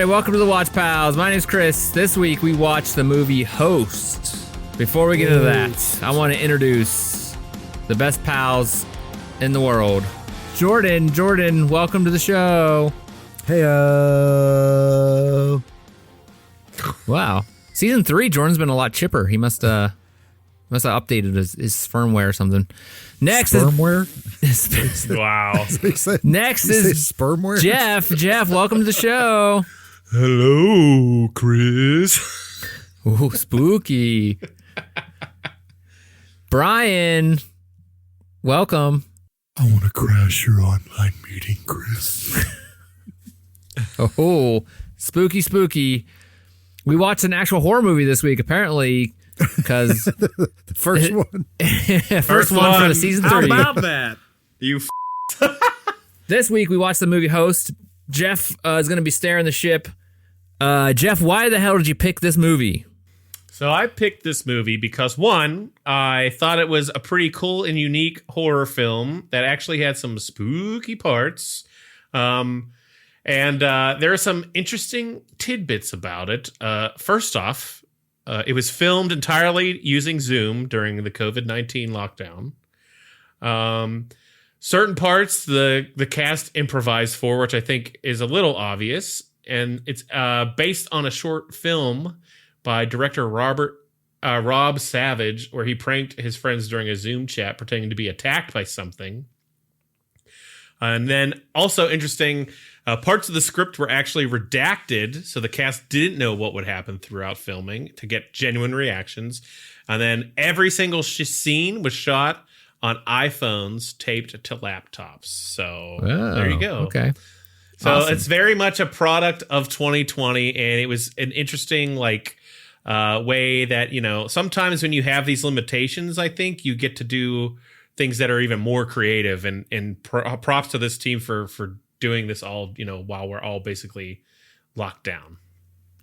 everybody. Welcome to the Watch Pals. My name's Chris. This week we watched the movie Host. Before we get into that, I want to introduce the best pals in the world. Jordan, welcome to the show. Heyo. Wow. Season 3, Jordan's been a lot chipper. He must have updated his firmware or something. Next Spermware? Wow. Next is spermware? Jeff, welcome to the show. Hello, Chris. Ooh, spooky. Brian, welcome. I want to crash your online meeting, Chris. Oh, spooky. We watched an actual horror movie this week, apparently, because the first one. first one for the season 3. How about that? You This week we watched the movie Host. Jeff is going to be steering the ship. Jeff, why the hell did you pick this movie? So I picked this movie because, one, I thought it was a pretty cool and unique horror film that actually had some spooky parts. And there are some interesting tidbits about it. First off, it was filmed entirely using Zoom during the COVID-19 lockdown. Certain parts the cast improvised for, which I think is a little obvious. And it's based on a short film by director Rob Savage, where he pranked his friends during a Zoom chat pretending to be attacked by something. And then also interesting, parts of the script were actually redacted, so the cast didn't know what would happen throughout filming to get genuine reactions. And then every single scene was shot on iPhones taped to laptops. So there you go. Okay. So awesome. It's very much a product of 2020, and it was an interesting way that, sometimes when you have these limitations, I think you get to do things that are even more creative, and props to this team for doing this all, while we're all basically locked down.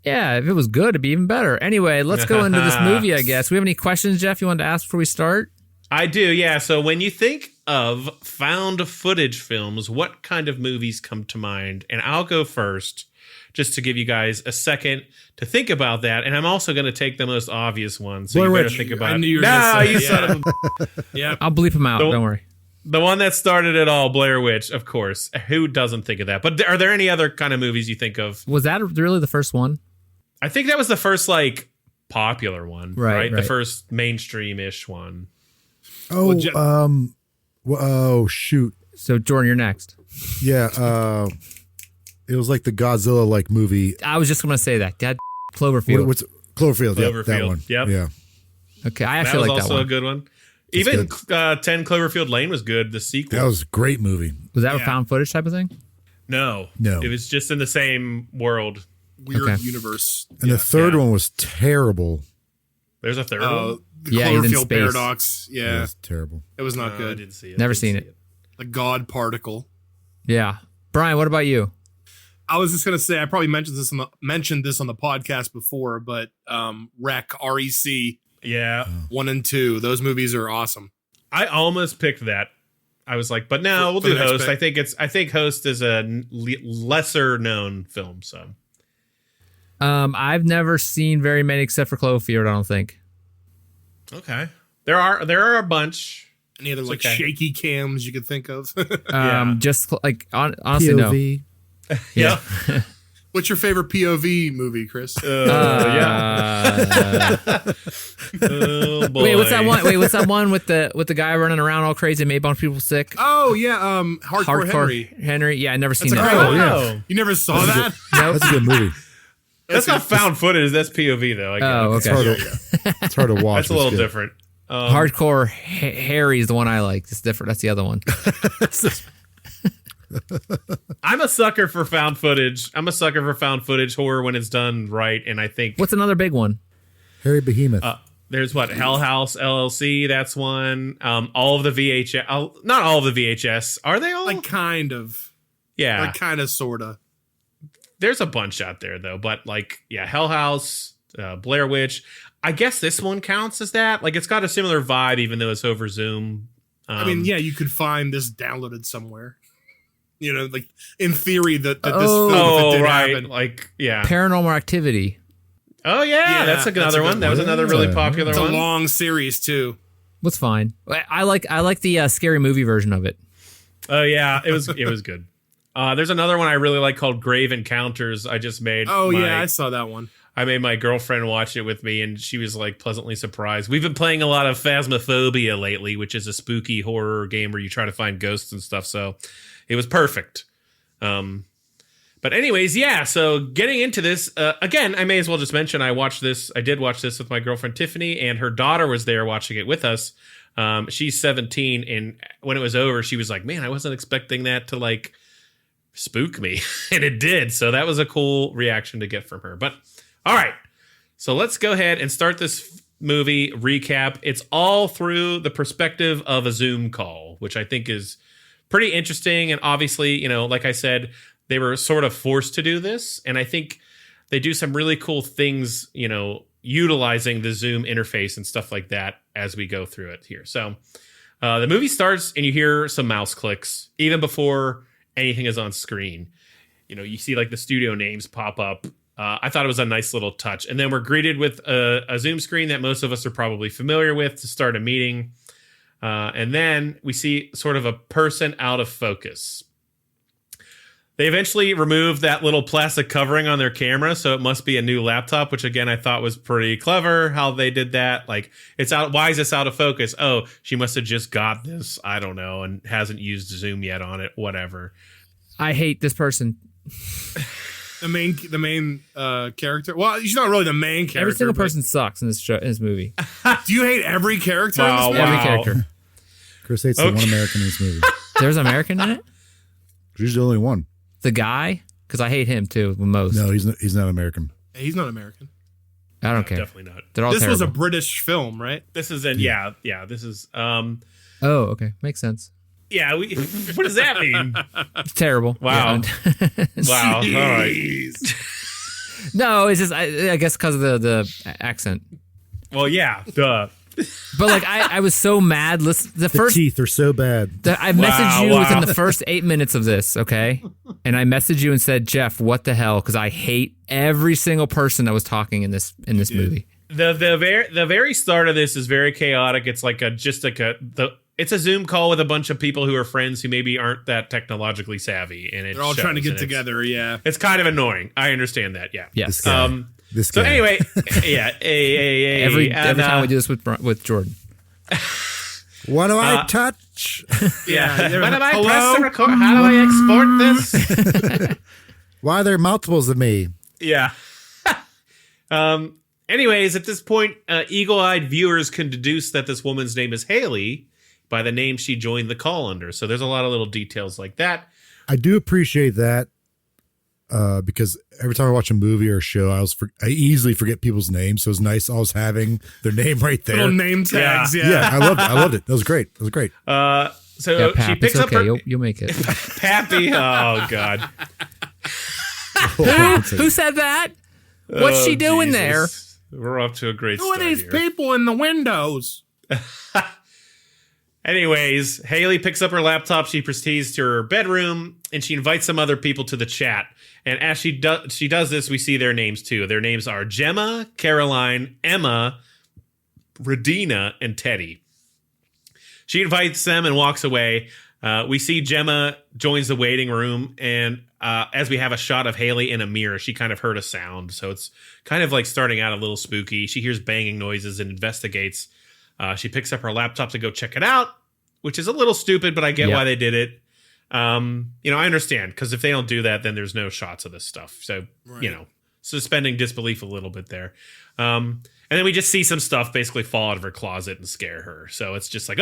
Yeah, if it was good, it'd be even better. Anyway, let's go into this movie, I guess. We have any questions, Jeff, you wanted to ask before we start? I do, yeah. So when you think of found footage films, what kind of movies come to mind? And I'll go first, just to give you guys a second to think about that. And I'm also going to take the most obvious one, so you better think about it. I knew you were going to say son of a... Yeah. I'll bleep him out, don't worry. The one that started it all, Blair Witch, of course. Who doesn't think of that? But are there any other kind of movies you think of? Was that really the first one? I think that was the first, popular one, right? The first mainstream-ish one. Oh, oh, shoot. So, Jordan, you're next. Yeah, it was like the Godzilla movie. I was just going to say that. Dad, Cloverfield. What's Cloverfield? Cloverfield. That one. Yep. Yeah. Okay, I actually like that one. That was also a good one. That's Even good. 10 Cloverfield Lane was good, the sequel. That was a great movie. Was that a found footage type of thing? No. It was just in the same world. Weird universe. And the third one was terrible. There's a third one? The he's in Cloverfield space. Paradox. Yeah. It was terrible. It was not I good. didn't see it. Never seen it. The God Particle. Yeah. Brian, what about you? I was just going to say, I probably mentioned this on the podcast before, but REC, R-E-C, Yeah. 1 and 2. Those movies are awesome. I almost picked that. I was like, but no, we'll for do the next Host. pick. I think Host is a lesser known film, so. I've never seen very many except for Cloverfield, I don't think. Okay. There are a bunch. Any other okay. shaky cams you could think of? Just honestly, POV. no. Yeah. What's your favorite POV movie, Chris? Yeah. Oh, boy. Wait, what's that one with the guy running around all crazy and made a bunch of people sick? Oh yeah, Hardcore Henry. Yeah, I never seen That's a that. great Oh, one. You never saw that? Nope. That's a good movie. That's not found footage. That's POV, though. I guess. Oh, okay. It's hard to watch. That's a little It's good. different. Hardcore Harry is the one I like. It's different. That's the other one. I'm a sucker for found footage. I'm a sucker for found footage horror when it's done right. And I think What's another big one? Harry Behemoth. there's Hell House LLC. That's one. All of the VHS. Not all of the VHS. Are they all? Kind of. Yeah. Kind of, sort of. There's a bunch out there though. But Hell House, Blair Witch. I guess this one counts as that. It's got a similar vibe, even though it's over Zoom. I mean, yeah, you could find this downloaded somewhere. You know, like in theory that this Oh. film, if it Oh, did right. happen. Like, yeah. Paranormal Activity. Oh, yeah. Yeah, That's that's another a good one. That was one. another really Yeah. popular It's a one. long series too. What's fine. I like the scary movie version of it. Oh, yeah. It was good. There's another one I really like called Grave Encounters. I just made. Oh yeah, I saw that one. I made my girlfriend watch it with me, and she was like pleasantly surprised. We've been playing a lot of Phasmophobia lately, which is a spooky horror game where you try to find ghosts and stuff. So it was perfect. But anyways, yeah. So getting into this again, I may as well just mention I did watch this with my girlfriend Tiffany, and her daughter was there watching it with us. She's 17, and when it was over, she was like, "Man, I wasn't expecting that to like spook me," and it did. So that was a cool reaction to get from her. But all right, so let's go ahead and start this movie recap. It's all through the perspective of a Zoom call, which I think is pretty interesting. And obviously, you know, like I said, they were sort of forced to do this. And I think they do some really cool things, you know, utilizing the Zoom interface and stuff like that as we go through it here. So the movie starts and you hear some mouse clicks even before anything is on screen. You know, you see like the studio names pop up. I thought it was a nice little touch. And then we're greeted with a Zoom screen that most of us are probably familiar with to start a meeting. And then we see sort of a person out of focus. They eventually removed that little plastic covering on their camera, so it must be a new laptop, which again I thought was pretty clever how they did that. Like, it's out. Why is this out of focus? Oh, she must have just got this. I don't know, and hasn't used Zoom yet on it. Whatever. I hate this person. The main character. Well, she's not really the main character. Every single but- person sucks in this movie. Do you hate every character? Wow, in this movie? Every character. Chris hates the one American in this movie. There's an American in it. She's the only one. The guy, because I hate him too the most. No, he's not American. He's not American. I don't care. Definitely not. They're all This was a terrible. British film, right? This is yeah. This is Oh, okay, makes sense. yeah. What does that mean? It's terrible. Wow. Yeah. Wow. All right. Jeez. No, it's just I guess because of the accent. Well, yeah. Duh. But like I was so mad. Listen, the The first teeth are so bad. I messaged you Wow. within the first 8 minutes of this, okay? And I messaged you and said, Jeff, what the hell? Because I hate every single person that was talking in this movie. The very start of this is very chaotic. It's like it's a Zoom call with a bunch of people who are friends who maybe aren't that technologically savvy, and They're all trying to get it's- together. Yeah. It's kind of annoying. I understand that. Yeah. Yes. This guy. This So guy. anyway, yeah. Every time we do this with Jordan. What do I touch? Yeah. Yeah, When am I hello? press the record? How do I export this? Why are there multiples of me? Yeah. Anyways, at this point, eagle-eyed viewers can deduce that this woman's name is Haley by the name she joined the call under. So there's a lot of little details like that. I do appreciate that because every time I watch a movie or a show, I easily forget people's names. So it's nice always having their name right there. Little name tags. Yeah. Yeah, I loved it. That was great. So Yeah, she Pap, picks it's up okay. her You'll make it. Pappy. Oh God. Who said that? What's Oh, she doing Jesus. We're off to a great Who are start these here. people in the windows? Anyways, Haley picks up her laptop. She proceeds to her bedroom and she invites some other people to the chat. And as she does this, we see their names too. Their names are Gemma, Caroline, Emma, Radina, and Teddy. She invites them and walks away. We see Gemma joins the waiting room, and as we have a shot of Haley in a mirror, she kind of heard a sound. So it's kind of like starting out a little spooky. She hears banging noises and investigates. She picks up her laptop to go check it out, which is a little stupid, but I get why they did it. I understand, because if they don't do that, then there's no shots of this stuff. So, suspending disbelief a little bit there. And then we just see some stuff basically fall out of her closet and scare her. So it's just like,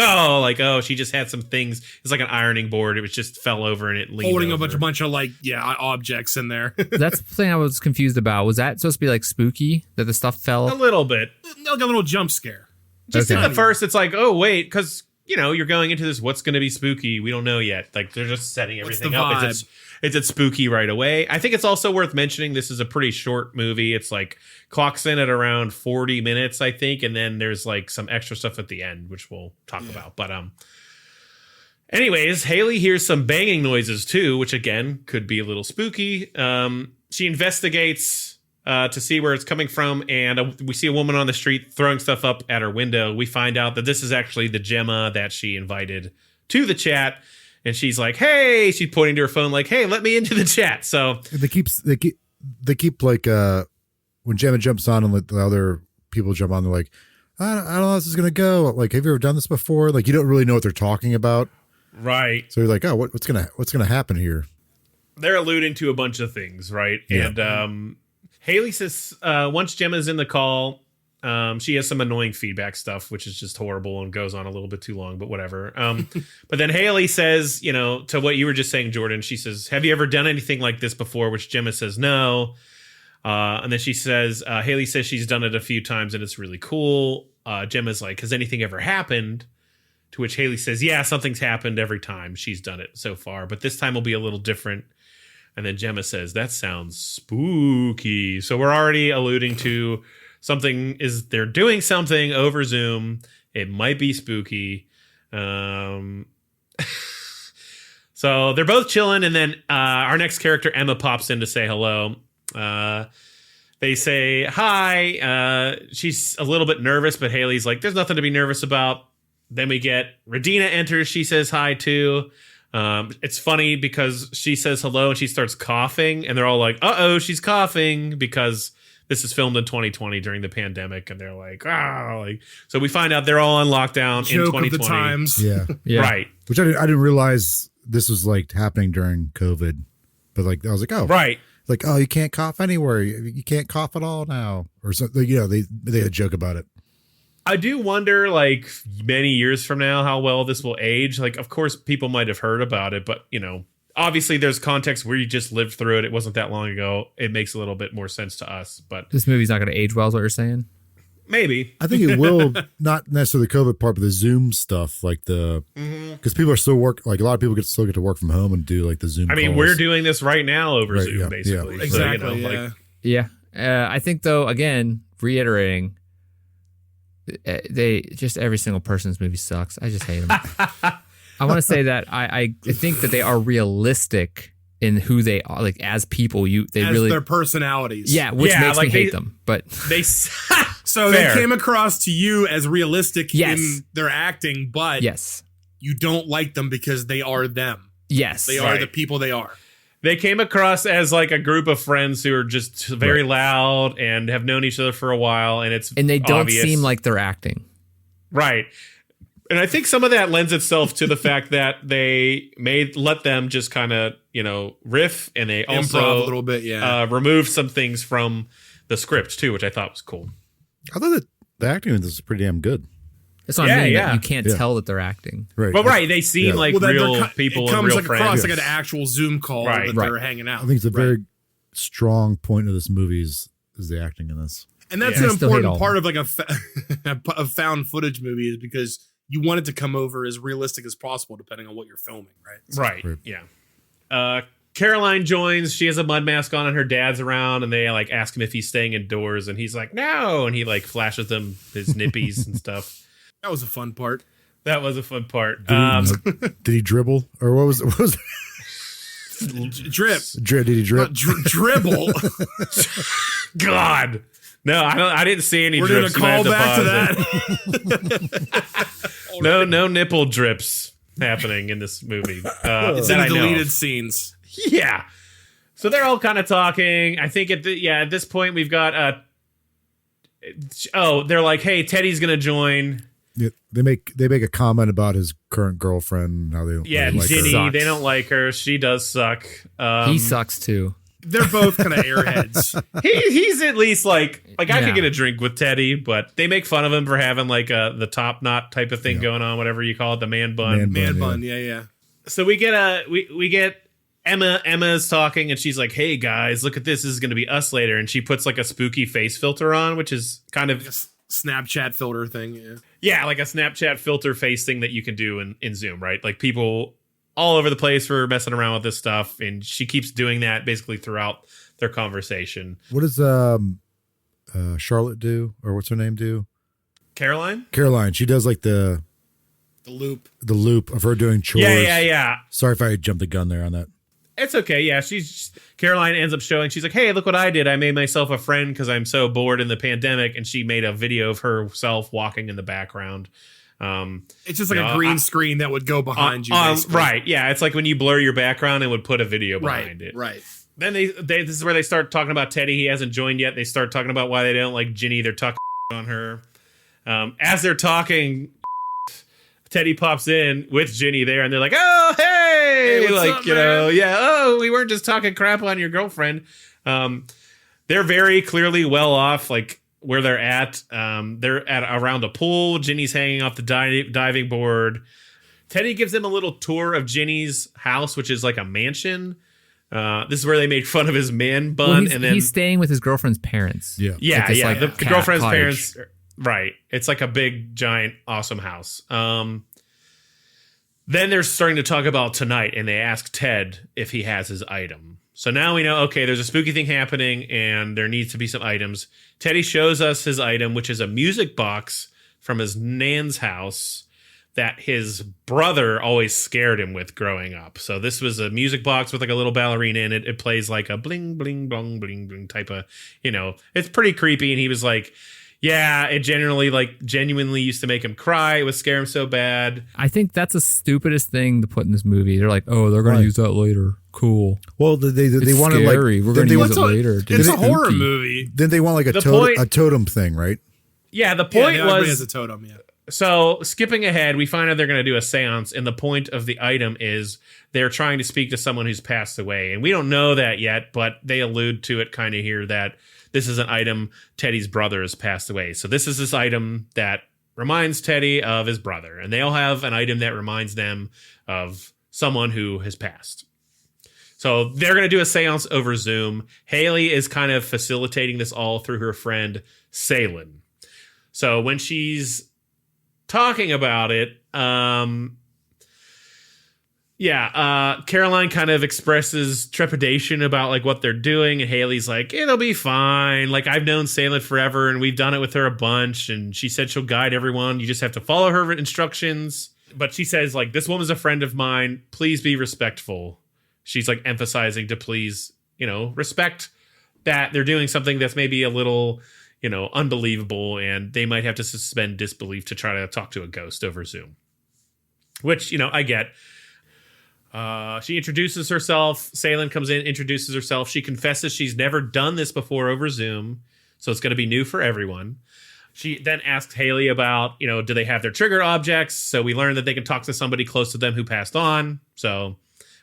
she just had some things. It's like an ironing board. It was just fell over and it leaned Holding over. a bunch of objects in there. That's the thing I was confused about. Was that supposed to be like spooky that the stuff A fell? little bit. Like a little jump scare. Just Okay. in the first, it's like, oh, wait, because, you're going into this, what's going to be spooky? We don't know yet. Like, they're just setting everything the up. vibe? Is it spooky right away? I think it's also worth mentioning this is a pretty short movie. It's like clocks in at around 40 minutes, I think. And then there's like some extra stuff at the end, which we'll talk about. But Anyways, Haley hears some banging noises too, which again could be a little spooky. She investigates to see where it's coming from, and we see a woman on the street throwing stuff up at her window. We find out that this is actually the Gemma that she invited to the chat, and she's like, "Hey!" She's pointing to her phone, like, "Hey, let me into the chat." So they keep like when Gemma jumps on and the other people jump on, they're like, I don't know how this is gonna go. Like, have you ever done this before? Like, you don't really know what they're talking about, right? So you're like, oh, what's gonna happen here? They're alluding to a bunch of things, right? Yeah. And Haley says once Gemma's in the call, she has some annoying feedback stuff, which is just horrible and goes on a little bit too long, but whatever. But then Haley says, to what you were just saying, Jordan, she says, "Have you ever done anything like this before?" Which Gemma says no. And then she says, Haley says she's done it a few times and it's really cool. Gemma's like, "Has anything ever happened?" To which Haley says, "Yeah, something's happened every time she's done it so far, but this time will be a little different." And then Gemma says, "That sounds spooky." So we're already alluding to they're doing something over Zoom. It might be spooky. So they're both chilling. And then our next character, Emma, pops in to say hello. They say hi. She's a little bit nervous, but Haley's like, "There's nothing to be nervous about." Then we get Radina enters. She says hi too. It's funny because she says hello and she starts coughing, and they're all like, "Uh-oh, she's coughing," because this is filmed in 2020 during the pandemic, and they're like, so we find out they're all on lockdown in 2020. Of the times. Yeah. Right. Which I didn't realize this was like happening during COVID, but like I was like, oh, right. Like, oh, you can't cough anywhere. You can't cough at all now, or something. They had a joke about it. I do wonder, like, many years from now, how well this will age. Like, of course, people might have heard about it, but, obviously there's context where you just lived through it. It wasn't that long ago. It makes a little bit more sense to us, but This movie's not going to age well, is what you're saying? maybe. I think it will, not necessarily the COVID part, but the Zoom stuff, like because people are still like a lot of people still get to work from home and do like the Zoom. I mean, calls. we're doing this right now over Zoom, yeah, basically. yeah. Exactly. So, Yeah. I think, though, again, reiterating, they just every single person's movie sucks. I just hate them. I want to say that I think that they are realistic in who they are, like as people. They as really their personalities. yeah, which makes me hate them. But they So Fair. they came across to you as realistic Yes. in their acting, but yes, you don't like them because they are them. yes, They are the people they are. They came across as like a group of friends who are just very loud and have known each other for a while, and and they don't obvious. seem like they're acting. Right. And I think some of that lends itself to the fact that they let them just kind of, riff, and they also Improv a little bit, yeah. removed some things from the script too, which I thought was cool. I thought that the acting in this is pretty damn good. That's what I mean. yeah. That you can't Yeah. tell that they're acting. Right. But right, they seem like Well, then real they're people it and comes real like friends. across like an actual Zoom call Right. that Right. they're hanging out. I think it's a Right. very strong point of this movie is the acting in this. And that's Yeah. an I still hate all important of part of like a found footage movie is because you want it to come over as realistic as possible depending on what you're filming, right? Right. Right. Yeah. Caroline joins. She has a mud mask on and her dad's around, and they like ask him if he's staying indoors, and he's like, "No," and he like flashes them his nippies and stuff. That was a fun part. That was a fun part. Did he dribble or what was Drip. Did he drip? Dribble. God. No, I didn't see any We're doing a drips. You might have call pause back to it. that. No nipple drips happening in this movie. It's that in I the know deleted of. scenes. Yeah. So they're all kind of talking. I think at this point we've got they're like, "Hey, Teddy's gonna join." Yeah, they make a comment about his current girlfriend. How they don't Yeah, really like Ginny. her. They don't like her. She does suck. He sucks too. They're both kind of airheads. He's at least like I Yeah. could get a drink with Teddy, but they make fun of him for having like the top knot type of thing going on, whatever you call it, the man bun. Man bun, yeah. So we get we get Emma's talking, and she's like, "Hey guys, look at this. This is going to be us later." And she puts like a spooky face filter on, which is kind Like a of Snapchat filter thing, yeah. yeah, like a Snapchat filter face thing that you can do in Zoom, right? Like people all over the place for messing around with this stuff, and she keeps doing that basically throughout their conversation. What does Charlotte do, or what's her name do? Caroline? Caroline. She does like the The loop of her doing chores. Yeah. Sorry if I jumped the gun there on that. It's okay. Yeah, Caroline ends up showing. She's like, "Hey, look what I did! I made myself a friend because I'm so bored in the pandemic." And she made a video of herself walking in the background. It's just like a green screen that would go behind you. Right? Yeah, it's like when you blur your background and would put a video behind it. Right. Then this is where they start talking about Teddy. He hasn't joined yet. They start talking about why they don't like Ginny. They're talking on her. As they're talking, Teddy pops in with Ginny there, and they're like, "Oh, hey!" what's like, up, you know, man? yeah. Oh, we weren't just talking crap on your girlfriend. They're very clearly well off, like where they're at. They're at around a pool. Ginny's hanging off the diving board. Teddy gives them a little tour of Ginny's house, which is like a mansion. This is where they made fun of his man bun, and then he's staying with his girlfriend's parents. Yeah. Yeah, It's yeah. like The cat girlfriend's cottage. parents. Right. It's like a big, giant, awesome house. Then they're starting to talk about tonight, and they ask Ted if he has his item. So now we know, okay, there's a spooky thing happening, and there needs to be some items. Teddy shows us his item, which is a music box from his nan's house that his brother always scared him with growing up. So this was a music box with like a little ballerina in it. It plays like a bling, bling, blong, bling, bling type of, it's pretty creepy. And he was like, yeah, it genuinely used to make him cry. It would scare him so bad. I think that's the stupidest thing to put in this movie. They're like, oh, they're going to use that later. Cool. Well, they It's wanted scary. like We're going to use it a- later. It's a horror Spooky. movie. Then they want like The point- a totem thing, right? Yeah, the Yeah, point they agree was... as a totem. Yeah. So, skipping ahead, we find out they're going to do a seance, and the point of the item is they're trying to speak to someone who's passed away. And we don't know that yet, but they allude to it kind of here that this is an item Teddy's brother has passed away. So this is this item that reminds Teddy of his brother. And they all have an item that reminds them of someone who has passed. So they're going to do a seance over Zoom. Haley is kind of facilitating this all through her friend, Salem. So when she's talking about it, Caroline kind of expresses trepidation about like what they're doing, and Haley's like, it'll be fine. Like, I've known Salem forever, and we've done it with her a bunch, and she said she'll guide everyone. You just have to follow her instructions. But she says, like, this woman's a friend of mine. Please be respectful. She's like emphasizing to please, respect that they're doing something that's maybe a little, unbelievable, and they might have to suspend disbelief to try to talk to a ghost over Zoom. Which, I get. She introduces herself. Salem comes in, introduces herself. She confesses she's never done this before over Zoom, so it's going to be new for everyone. She then asks Haley about, do they have their trigger objects? So we learn that they can talk to somebody close to them who passed on. So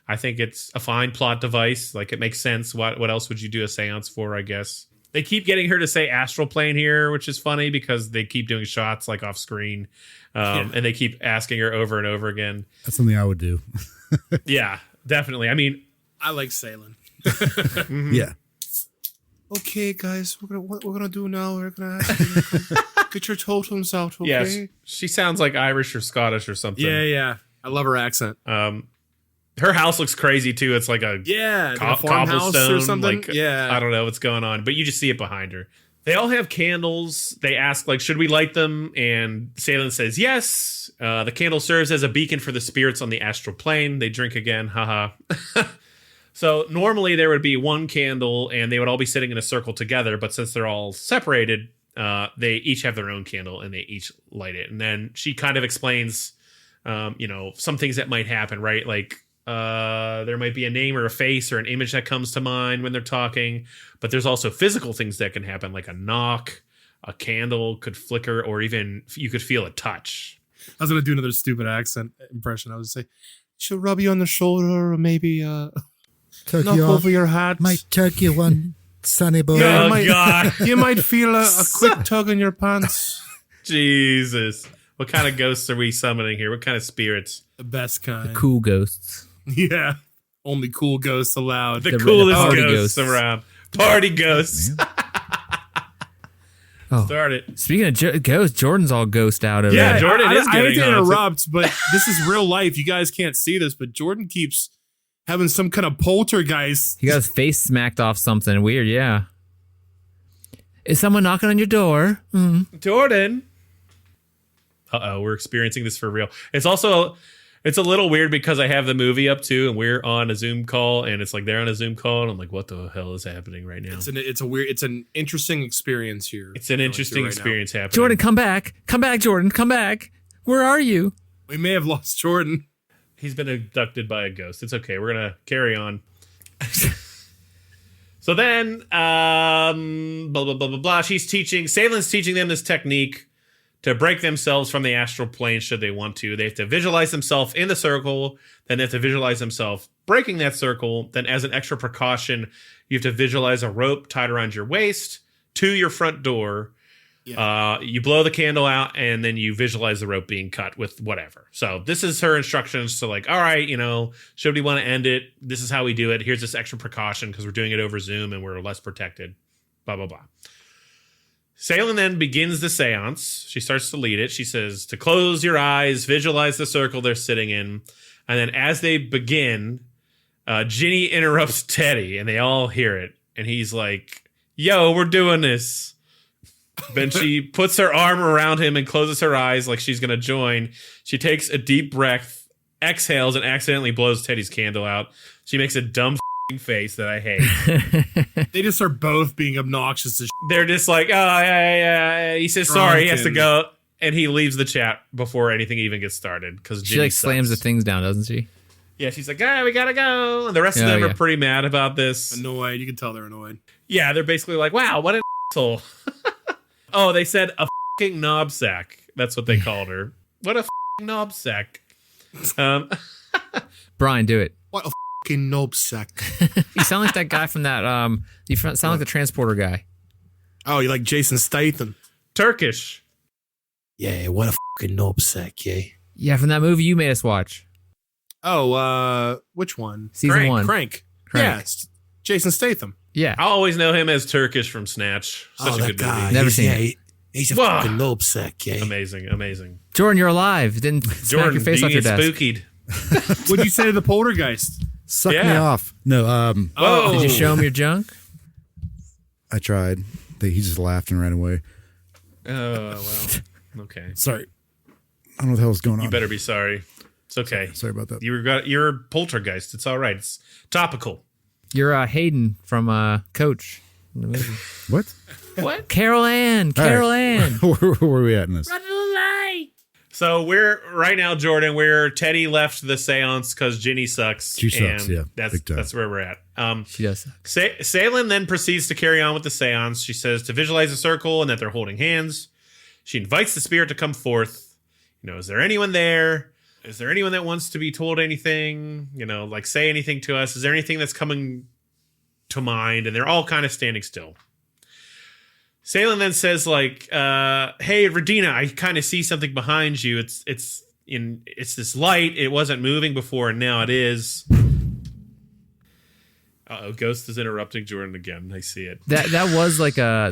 I think it's a fine plot device. Like, it makes sense. What else would you do a seance for, I guess? They keep getting her to say astral plane here, which is funny because they keep doing shots like off screen. And they keep asking her over and over again. That's something I would do. Yeah, definitely. I mean, I like Salem. Yeah. Okay, guys, what we're gonna do now? We're gonna get your totems out. Okay. yeah, she sounds like Irish or Scottish or something. Yeah. I love her accent. Her house looks crazy too. It's like a Like a farmhouse cobblestone or something. Like, Yeah. I don't know what's going on, but you just see it behind her. They all have candles. They ask, like, should we light them? And Salem says yes. The candle serves as a beacon for the spirits on the astral plane. They drink again. Haha. So normally there would be one candle and they would all be sitting in a circle together. But since they're all separated, they each have their own candle and they each light it. And then she kind of explains, some things that might happen, right? Like, there might be a name or a face or an image that comes to mind when they're talking, but there's also physical things that can happen, like a knock, a candle could flicker, or even you could feel a touch. I was gonna do another stupid accent impression. I would say, she'll rub you on the shoulder, or maybe Turkey knock off. over your hat. My turkey one, Sonny boy. Yeah, Oh, might- God. You might feel a quick tug in your pants. Jesus. What kind of ghosts are we summoning here? What kind of spirits? The best kind. Cool ghosts. Yeah. Only cool ghosts allowed. The The coolest party ghosts ghosts. around. Party ghosts. Oh. Start it. Speaking of ghosts, Jordan's all ghost out over Yeah, there. Jordan is I hate getting to haunted. interrupt, but this is real life. You guys can't see this, but Jordan keeps having some kind of poltergeist. He got his face smacked off something weird, yeah. Is someone knocking on your door? Jordan. we're experiencing this for real. It's also, it's a little weird because I have the movie up too, and we're on a Zoom call, and it's like they're on a Zoom call, and I'm like, what the hell is happening right now? It's an interesting experience here. It's an interesting experience happening. Jordan, come back, Jordan, come back. Where are you? We may have lost Jordan. He's been abducted by a ghost. It's okay. We're gonna carry on. So then, blah blah blah blah blah. Saylin's teaching them this technique to break themselves from the astral plane should they want to. They have to visualize themselves in the circle, then they have to visualize themselves breaking that circle. Then as an extra precaution, you have to visualize a rope tied around your waist to your front door. Yeah. You blow the candle out, and then you visualize the rope being cut with whatever. So this is her instructions to like, all right, should we want to end it? This is how we do it. Here's this extra precaution because we're doing it over Zoom and we're less protected. Blah, blah, blah. Saylin then begins the seance. She starts to lead it. She says to close your eyes, visualize the circle they're sitting in. And then as they begin, Ginny interrupts Teddy, and they all hear it. And he's like, yo, we're doing this. Then she puts her arm around him and closes her eyes like she's going to join. She takes a deep breath, exhales, and accidentally blows Teddy's candle out. She makes a dumb face that I hate. They just are both being obnoxious as They're just like, oh, yeah. He says sorry, he has to go, and he leaves the chat before anything even gets started. Because she like slams the things down, doesn't she? Yeah, she's like, we gotta go. And the rest of them are pretty mad about this. Annoyed. You can tell they're annoyed. Yeah, they're basically like, wow, what an asshole. Oh, they said a fucking knob sack. That's what they called her. What a fucking knob sack. Brian, do it. What a fucking knob sack. You sound like that guy from that. You sound like the transporter guy. Oh, you like Jason Statham? Turkish. Yeah, what a fucking knob sack, yeah. Yeah, from that movie you made us watch. Oh, which one? Season 1. Crank. Yeah, it's Jason Statham. Yeah. I always know him as Turkish from Snatch. Such a good movie. Never seen it. He's a fucking knob sack, yeah. Amazing. Jordan, you're alive. Didn't smack your face off your desk. Spookied. What'd you say to the poltergeist? Suck me off. No, Did you show him your junk? I tried. He just laughed and ran away. Oh, well. Okay. Sorry. I don't know what the hell was going on. You better be sorry. It's okay. Sorry about that. You're a poltergeist. It's all right. It's topical. You're Hayden from Coach in the movie. What? What? Carol Ann. Where are we at in this? So we're right now, Jordan, where Teddy left the seance because Ginny sucks. She sucks, and yeah. That's where we're at. She does suck. Saylin then proceeds to carry on with the seance. She says to visualize a circle and that they're holding hands. She invites the spirit to come forth. Is there anyone there? Is there anyone that wants to be told anything? Like say anything to us? Is there anything that's coming to mind? And they're all kind of standing still. Saylin then says like, hey, Radina, I kind of see something behind you. It's this light. It wasn't moving before, and now it is. Uh-oh, Ghost is interrupting Jordan again. I see it. That was like a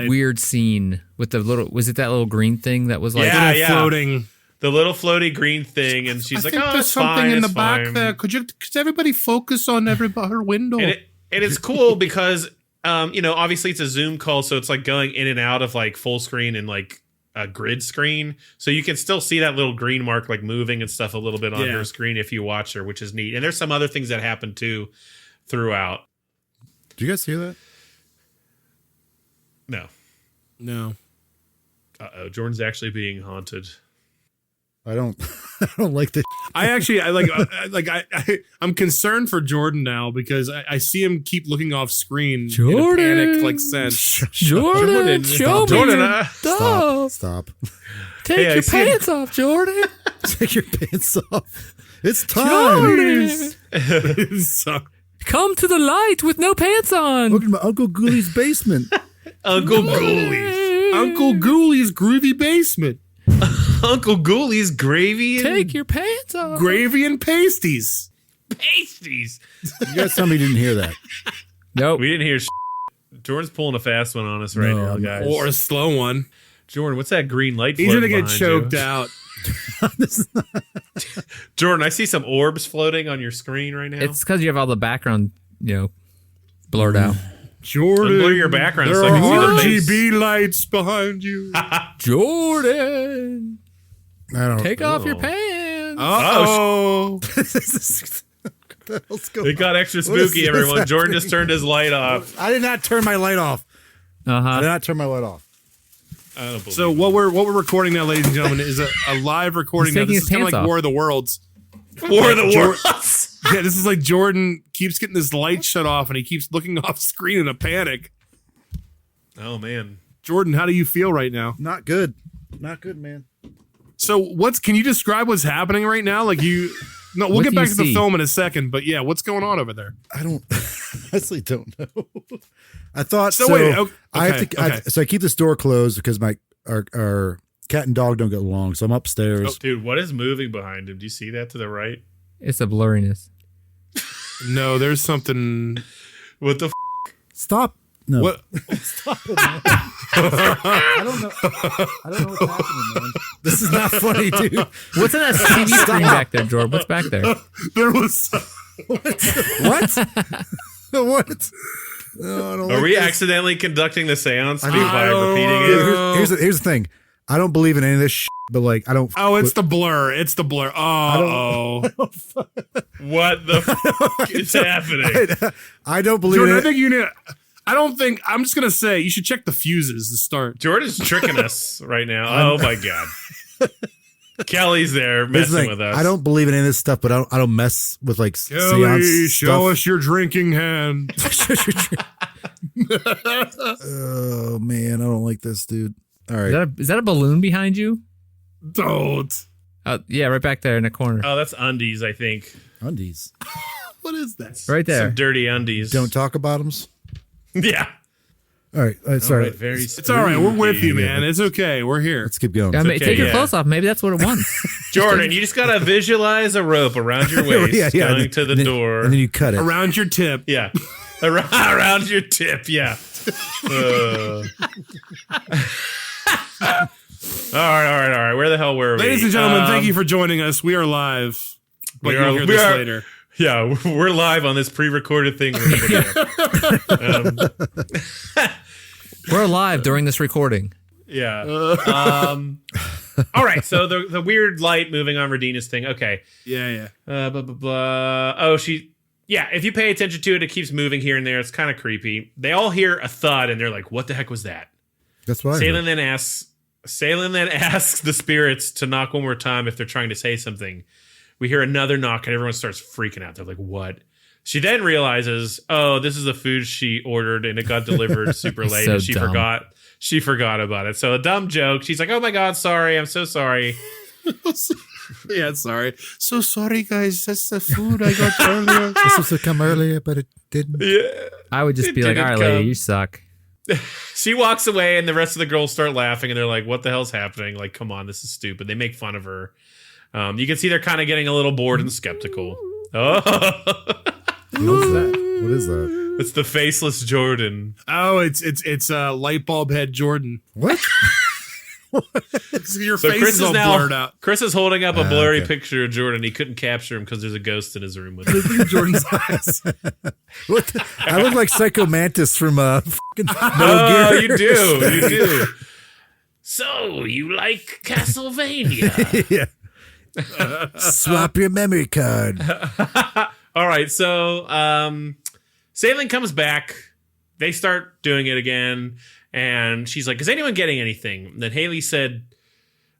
weird scene with the little. Was it that little green thing that was like floating? The little floaty green thing, and she's like, "Oh, there's something in the back there. Could everybody focus on her window?" And it's cool because, obviously it's a Zoom call, so it's like going in and out of like full screen and like a grid screen, so you can still see that little green mark like moving and stuff a little bit on her screen if you watch her, which is neat. And there's some other things that happen too throughout. Do you guys hear that? No. Uh-oh, Jordan's actually being haunted. I don't like this. I'm concerned for Jordan now because I see him keep looking off screen Jordan, in a panic like sense. Jordan, Stop. Take your pants off, Jordan. Take your pants off. It's time. Jordan. Come to the light with no pants on. Welcome to Uncle Ghoulies' basement. Uncle Ghoulies' groovy basement. Uncle Ghoulies gravy and take your pants off. Gravy and pasties. Pasties. You guys tell me you didn't hear that. Nope. We didn't hear Jordan's pulling a fast one on us right now, guys. Or a slow one. Jordan, what's that green light? He's gonna get choked out. Jordan, I see some orbs floating on your screen right now. It's because you have all the background, blurred out. Jordan, blur your background there so I can are see the RGB lights behind you. Jordan. I don't Take off your Oh. pants. Oh, It got extra What is spooky, this everyone. Jordan happening? just turned his light off. I did not turn my light off. I did not turn my light off. I don't believe so it. what we're recording now, ladies and gentlemen, is a live recording. He's Now. taking This his is kind of pants like off. War of the Worlds. War of the Jor- Worlds. Yeah, this is like Jordan keeps getting his light shut off, and he keeps looking off screen in a panic. Oh man. Jordan, how do you feel right now? Not good. Not good, man. So can you describe what's happening right now? Like no, we'll What get do back you to the see? film in a second, but yeah, what's going on over there? I don't honestly don't know. I thought So so. wait, okay, I have to. okay. So I keep this door closed because our cat and dog don't get along. So I'm upstairs. Oh, dude, what is moving behind him? Do you see that to the right? It's a blurriness. No, there's something. What the? Stop. No. What? Stop it, man. I don't know. I don't know what's happening, man. This is not funny, dude. What's in that TV screen back there, Jordan? What's back there? There was. What? What? No, I don't Are like we this. accidentally conducting the seance I mean, by I repeating don't it? know. Here's the thing. I don't believe in any of this shit, but like I don't. Oh, it's the blur. It's the blur. Oh, What the fuck is happening? I don't believe Jordan, in I it. think you need. I don't think. I'm just gonna say you should check the fuses to start. Jordan's tricking us right now. Oh my god. Kelly's there Here's the messing thing. with us. I don't believe in any of this stuff, but I don't mess with like Kelly, seance show stuff. us your drinking hand. Oh man, I don't like this, dude. All right. Is that a balloon behind you? Don't. Yeah, right back there in the corner. Oh, that's undies, I think. Undies. What is that? Right there. Some dirty undies. Don't talk about them. Yeah. All right. Sorry. All right, very It's all right. We're with you, spooky. man. It's okay. We're here. Let's keep going. Yeah, okay, take your yeah. clothes off. Maybe that's what it wants. Jordan, you just gotta visualize a rope around your waist going to the and then, door. and then you cut it. Around your tip. Yeah. around your tip, yeah. All right. Where the hell were we? Ladies and gentlemen, thank you for joining us. We are live. But we you'll are- hear we this are- later. Yeah, we're live on this pre-recorded thing. We're putting up. We're alive during this recording. Yeah. All right. So the weird light moving on Radina's thing. Okay. Yeah. Blah blah blah. Oh, yeah. If you pay attention to it, it keeps moving here and there. It's kind of creepy. They all hear a thud and they're like, "What the heck was that?" That's what I Salem heard. then asks the spirits to knock one more time if they're trying to say something. We hear another knock and everyone starts freaking out. They're like, "What?" She then realizes, "Oh, this is the food she ordered and it got delivered super late So and she dumb. forgot. She forgot about it." So a dumb joke. She's like, "Oh my god, sorry. I'm so sorry." Yeah, sorry. So sorry, guys. That's the food I got earlier. This was to come earlier, but it didn't. Yeah. I would just It be like, all didn't right, lady, come. you suck. She walks away and the rest of the girls start laughing and they're like, "What the hell's happening? Like, come on, this is stupid." They make fun of her. You can see they're kind of getting a little bored and skeptical. Oh, What is that? What is that? it's the faceless Jordan. Oh, it's light bulb head Jordan. What? Your So face Chris is is all now blurred out. Chris is holding up a blurry okay. picture of Jordan. He couldn't capture him because there's a ghost in his room with him. Jordan's eyes. What? I look like Psycho Mantis from fucking Oh, Metal you Gear. do, you do. So you like Castlevania? Yeah. Swap your memory card. All right, so Sailing comes back. They start doing it again, and she's like, "Is anyone getting anything?" And then Haley said,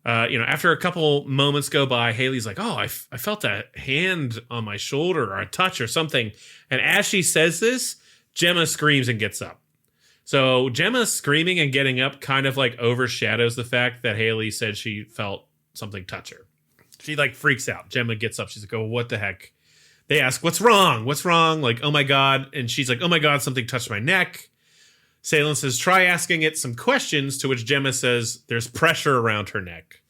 after a couple moments go by, Haley's like, "Oh, I felt a hand on my shoulder or a touch or something." And as she says this, Gemma screams and gets up. So Gemma screaming and getting up kind of like overshadows the fact that Haley said she felt something touch her. She like freaks out. Gemma gets up. She's like, "Oh, what the heck?" They ask, "What's wrong? What's wrong?" Like, "Oh my God." And she's like, "Oh my God, something touched my neck." Salem says, "Try asking it some questions," to which Gemma says there's pressure around her neck.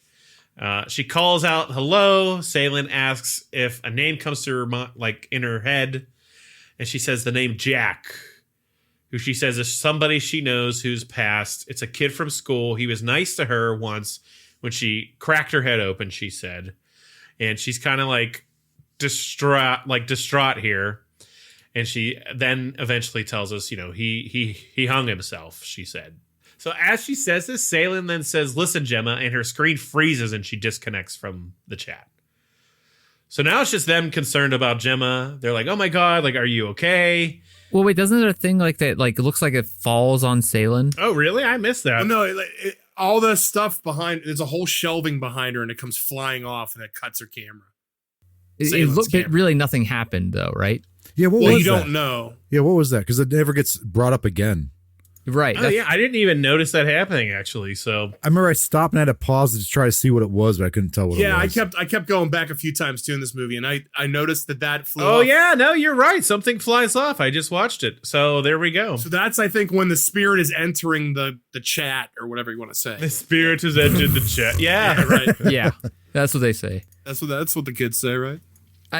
She calls out, "Hello." Salem asks if a name comes to her like in her head. And she says the name Jack, who she says is somebody she knows who's passed. It's a kid from school. He was nice to her once when she cracked her head open, she said. And she's kind of like distraught here. And she then eventually tells us, he hung himself, she said. So as she says this, Salen then says, "Listen, Gemma," and her screen freezes and she disconnects from the chat. So now it's just them concerned about Gemma. They're like, "Oh my God, like, are you okay?" Well, wait, doesn't there a thing like that? Like, it looks like it falls on Salen. Oh, really? I missed that. No, all the stuff behind, there's a whole shelving behind her and it comes flying off and it cuts her camera. It looked, but really nothing happened though, right? Yeah, what Well, was you that? don't know. Yeah, what was that? Because it never gets brought up again. Right. Oh, yeah, I didn't even notice that happening, actually. So I remember I stopped and had to pause to try to see what it was, but I couldn't tell what it Yeah, was. I kept going back a few times too in this movie, and I noticed that flew oh off. yeah, no, you're right. Something flies off. I just watched it. So there we go. So that's, I think, when the spirit is entering the chat or whatever you want to say. The spirit has entered the chat. Yeah. Right. Yeah, that's what they say. That's what the kids say, right?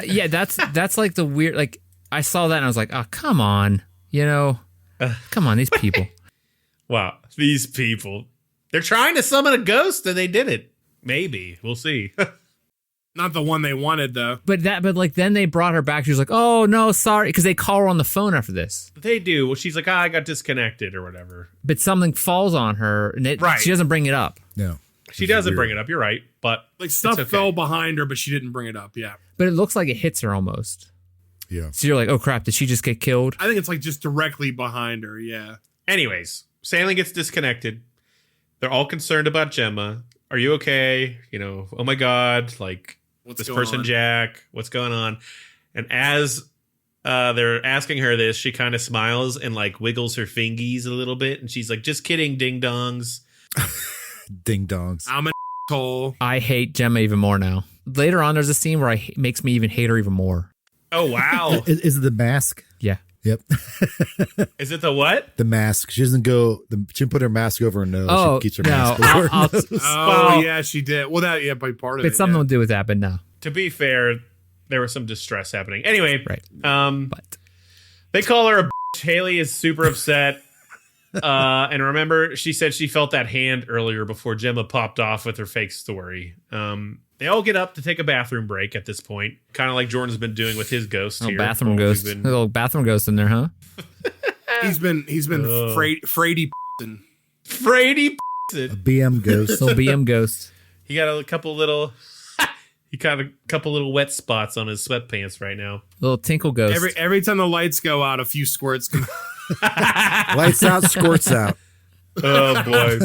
Yeah, that's like the weird. Like, I saw that and I was like, oh, come on, come on, these people. Wow, these people. They're trying to summon a ghost and they did it. Maybe. We'll see. Not the one they wanted though. But like then they brought her back. She was like, oh no, sorry, because they call her on the phone after this. They do. Well, she's like, I got disconnected or whatever. But something falls on her and Right. she doesn't bring it up. No. She doesn't bring it up. You're right. But Like stuff okay. fell behind her, but she didn't bring it up. Yeah. But it looks like it hits her almost. Yeah. So you're like, oh crap, did she just get killed? I think it's like just directly behind her. Yeah. anyways, Sailing gets disconnected. They're all concerned about Gemma. Are you okay? Oh my God, like, What's this going person on? Jack, what's going on? And as they're asking her this, she kind of smiles and like wiggles her fingies a little bit, and she's like, "Just kidding, ding dongs." Ding dongs. I'm an asshole. I hate Gemma even more now. Later on, there's a scene where makes me even hate her even more. Oh wow, Is it the mask? Yeah. Yep. is it the what? The mask. She doesn't go. She didn't put her mask over her nose. Oh, She keeps her no. mask over her I'll- nose. Oh Well- yeah, she did. Well, that by part of it. It's something yeah. to do with that, but no. To be fair, there was some distress happening. Anyway, Right. But they call her a bitch. Haley is super upset. And remember, she said she felt that hand earlier before Gemma popped off with her fake story. They all get up to take a bathroom break at this point, kind of like Jordan's been doing with his ghost Oh, here. bathroom Well, ghost. we've been- Little bathroom ghost in there, huh? He's been Frady. Frady. A BM ghost. Little BM ghost. He got a couple little. He got a couple little wet spots on his sweatpants right now. Little tinkle ghost. Every time the lights go out, a few squirts come. Lights out, squirts out. Oh boy.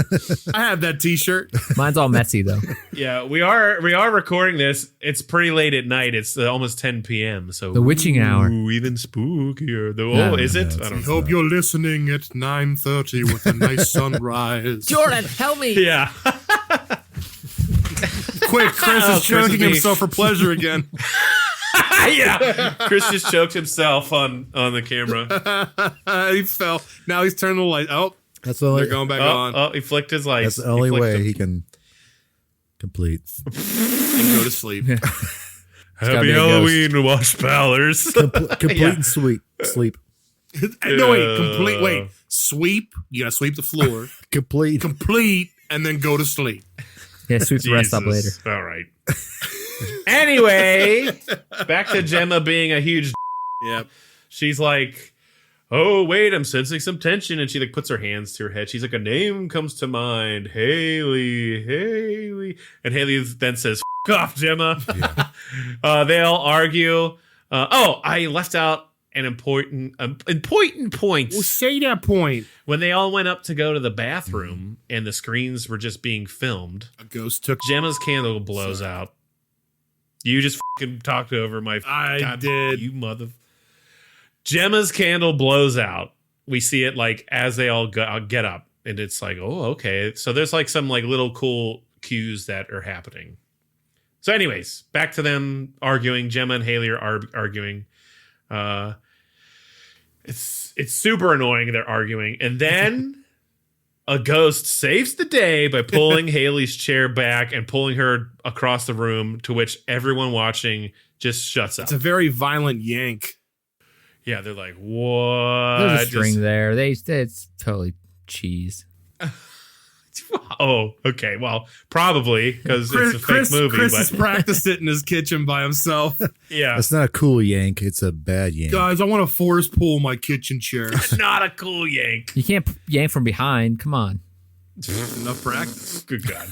I have that T-shirt. Mine's all messy though. Yeah, we are recording this. It's pretty late at night. It's almost 10 p.m. So The witching hour. even spookier. No, Is it? no, I don't know. Hope you're listening at 9:30 with a nice sunrise. Jordan, help me. Yeah. Quick, Chris Oh, is choking Chris is being- himself for pleasure again. Yeah. Chris just choked himself on the camera. He fell. Now he's turning the light. Oh, That's the only. they're going back on. Oh, he flicked his lights. That's the only flicked way them. he can complete. And go to sleep. gotta Happy be a Halloween, Watch Pallers. Complete Yeah. and sweet sleep. No, wait. Complete. Wait. Sweep. You gotta sweep the floor. Complete. Complete, and then go to sleep. Yeah, sweep the rest up later. Jesus. All right. Anyway, back to Gemma being a huge. Yep. She's like, "Oh wait, I'm sensing some tension," and she like puts her hands to her head. She's like, "A name comes to mind, Haley." And Haley then says, "F off, Gemma." They all argue. I left out an important point. Well, say that point. When they all went up to go to the bathroom and the screens were just being filmed, A ghost took. Gemma's candle blows out. You just fucking talked over my. I did. You mother. Gemma's candle blows out. We see it like as they all get up, and it's like, oh, okay. So there's like some like little cool cues that are happening. So, anyways, back to them arguing. Gemma and Haley are arguing. It's super annoying. They're arguing, and then a ghost saves the day by pulling Haley's chair back and pulling her across the room. To which everyone watching just shuts up. It's a very violent yank. Yeah, they're like, what? There's a string there. It's totally cheese. Oh, okay. Well, probably because it's a fake movie. Chris but has practiced it in his kitchen by himself. yeah, That's not a cool yank. It's a bad yank. Guys, I want to force pull my kitchen chairs. not a cool yank. You can't yank from behind. Come on. Enough practice. Good God.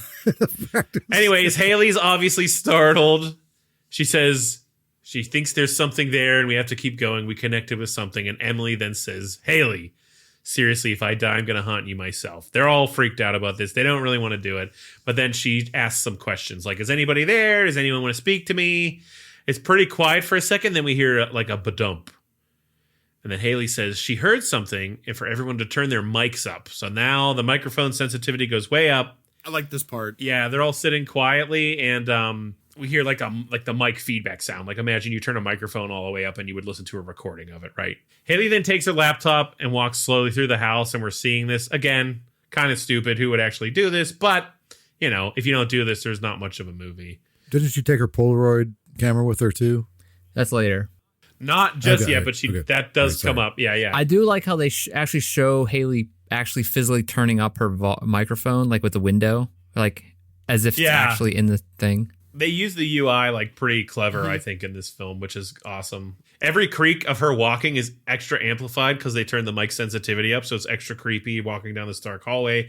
Anyways, Haley's obviously startled. She says she thinks there's something there and we have to keep going. We connected with something. And Emily then says, Haley, seriously, if I die, I'm going to haunt you myself. They're all freaked out about this. They don't really want to do it. But then she asks some questions like, is anybody there? Does anyone want to speak to me? It's pretty quiet for a second. Then we hear like a badump. And then Haley says she heard something and for everyone to turn their mics up. So now the microphone sensitivity goes way up. I like this part. Yeah, they're all sitting quietly and we hear like the mic feedback sound. Like imagine you turn a microphone all the way up and you would listen to a recording of it, right? Haley then takes her laptop and walks slowly through the house and we're seeing this again, kind of stupid. Who would actually do this? But, you know, if you don't do this, there's not much of a movie. Didn't she take her Polaroid camera with her too? That's later. Not just Okay, yet, but that does come up. Yeah. I do like how they actually show Haley actually physically turning up her microphone, like with the window, like as if it's actually in the thing. They use the UI like pretty clever, I think, in this film, which is awesome. Every creak of her walking is extra amplified because they turn the mic sensitivity up, so it's extra creepy walking down this dark hallway.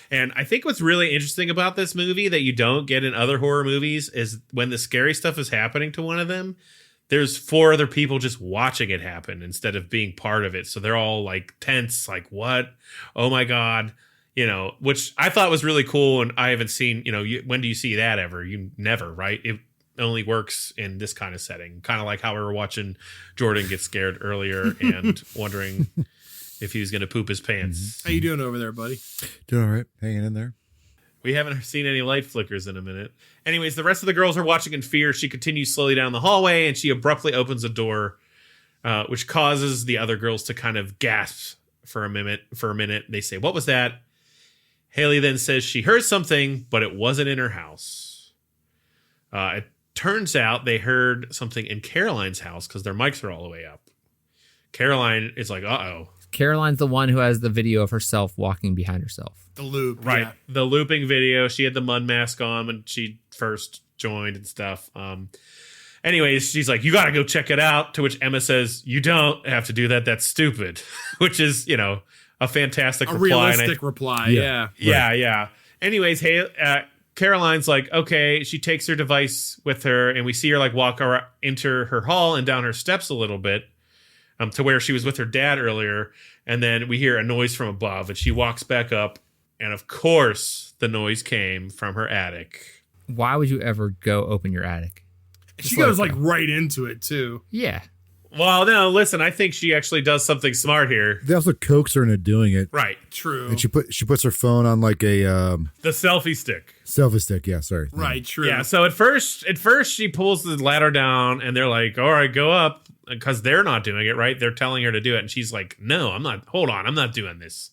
And I think what's really interesting about this movie that you don't get in other horror movies is when the scary stuff is happening to one of them, there's 4 other people just watching it happen instead of being part of it. So they're all like tense, like, what? Oh my God. You know, which I thought was really cool. And I haven't seen, you know, when do you see that ever? You never, right? It only works in this kind of setting. Kind of like how we were watching Jordan get scared earlier and wondering if he was going to poop his pants. How you doing over there, buddy? Doing all right. Hanging in there. We haven't seen any light flickers in a minute. Anyways, the rest of the girls are watching in fear. She continues slowly down the hallway and she abruptly opens a door, which causes the other girls to kind of gasp for a minute. They say, what was that? Haley then says she heard something, but it wasn't in her house. It turns out they heard something in Caroline's house because their mics are all the way up. Caroline is like, uh-oh. Caroline's the one who has the video of herself walking behind herself. The loop. Right. Yeah. The looping video. She had the mud mask on when she first joined and stuff. Anyways, she's like, you got to go check it out. To which Emma says, you don't have to do that. That's stupid. Which is, you know, a fantastic reply. Realistic reply. Yeah. Yeah. Anyways, Caroline's like, okay, she takes her device with her and we see her like walk into her hall and down her steps a little bit to where she was with her dad earlier. And then we hear a noise from above and she walks back up. And of course, the noise came from her attic. Why would you ever go open your attic? She goes like right into it too. Yeah. Well, no, listen, I think she actually does something smart here. They also coax her into doing it. Right. True. And she puts her phone on like a The selfie stick. selfie stick. Yeah, sorry. Right. True. Yeah. So at first she pulls the ladder down and they're like, all right, go up, because they're not doing it, right? They're telling her to do it. And she's like, no, I'm not. Hold on. I'm not doing this.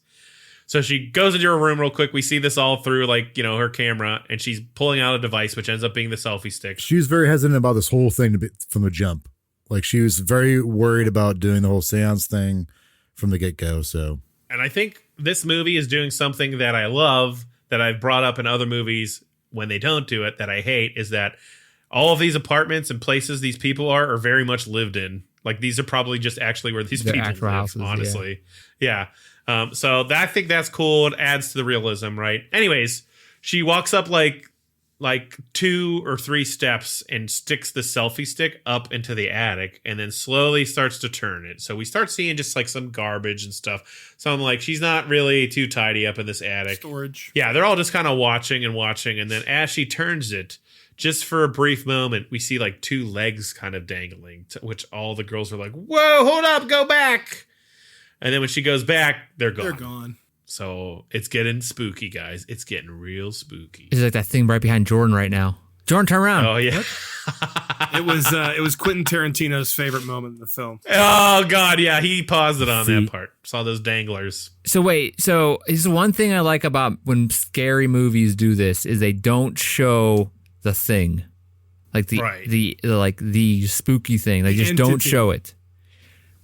So she goes into her room real quick. We see this all through like, you know, her camera, and she's pulling out a device, which ends up being the selfie stick. She was very hesitant about this whole thing from the jump. Like she was very worried about doing the whole seance thing from the get-go. So, and I think this movie is doing something that I love, that I've brought up in other movies when they don't do it, that I hate, is that all of these apartments and places these people are very much lived in. Like these are probably just actually where these people live, houses, honestly. Yeah. So I think that's cool. It adds to the realism, right? Anyways, she walks up like 2 or 3 steps and sticks the selfie stick up into the attic and then slowly starts to turn it. So we start seeing just like some garbage and stuff. So I'm like, she's not really too tidy up in this attic. Storage. Yeah, they're all just kind of watching. And then as she turns it, just for a brief moment, we see like 2 legs kind of dangling, to which all the girls are like, whoa, hold up, go back. And then when she goes back, they're gone. They're gone. So it's getting spooky, guys. It's getting real spooky. It's like that thing right behind Jordan right now. Jordan, turn around. Oh, yeah. It was Quentin Tarantino's favorite moment in the film. Oh, God, yeah. He paused it on that part. Saw those danglers. So wait, so is one thing I like about when scary movies do this is they don't show the thing. Like the spooky thing. They just don't show it.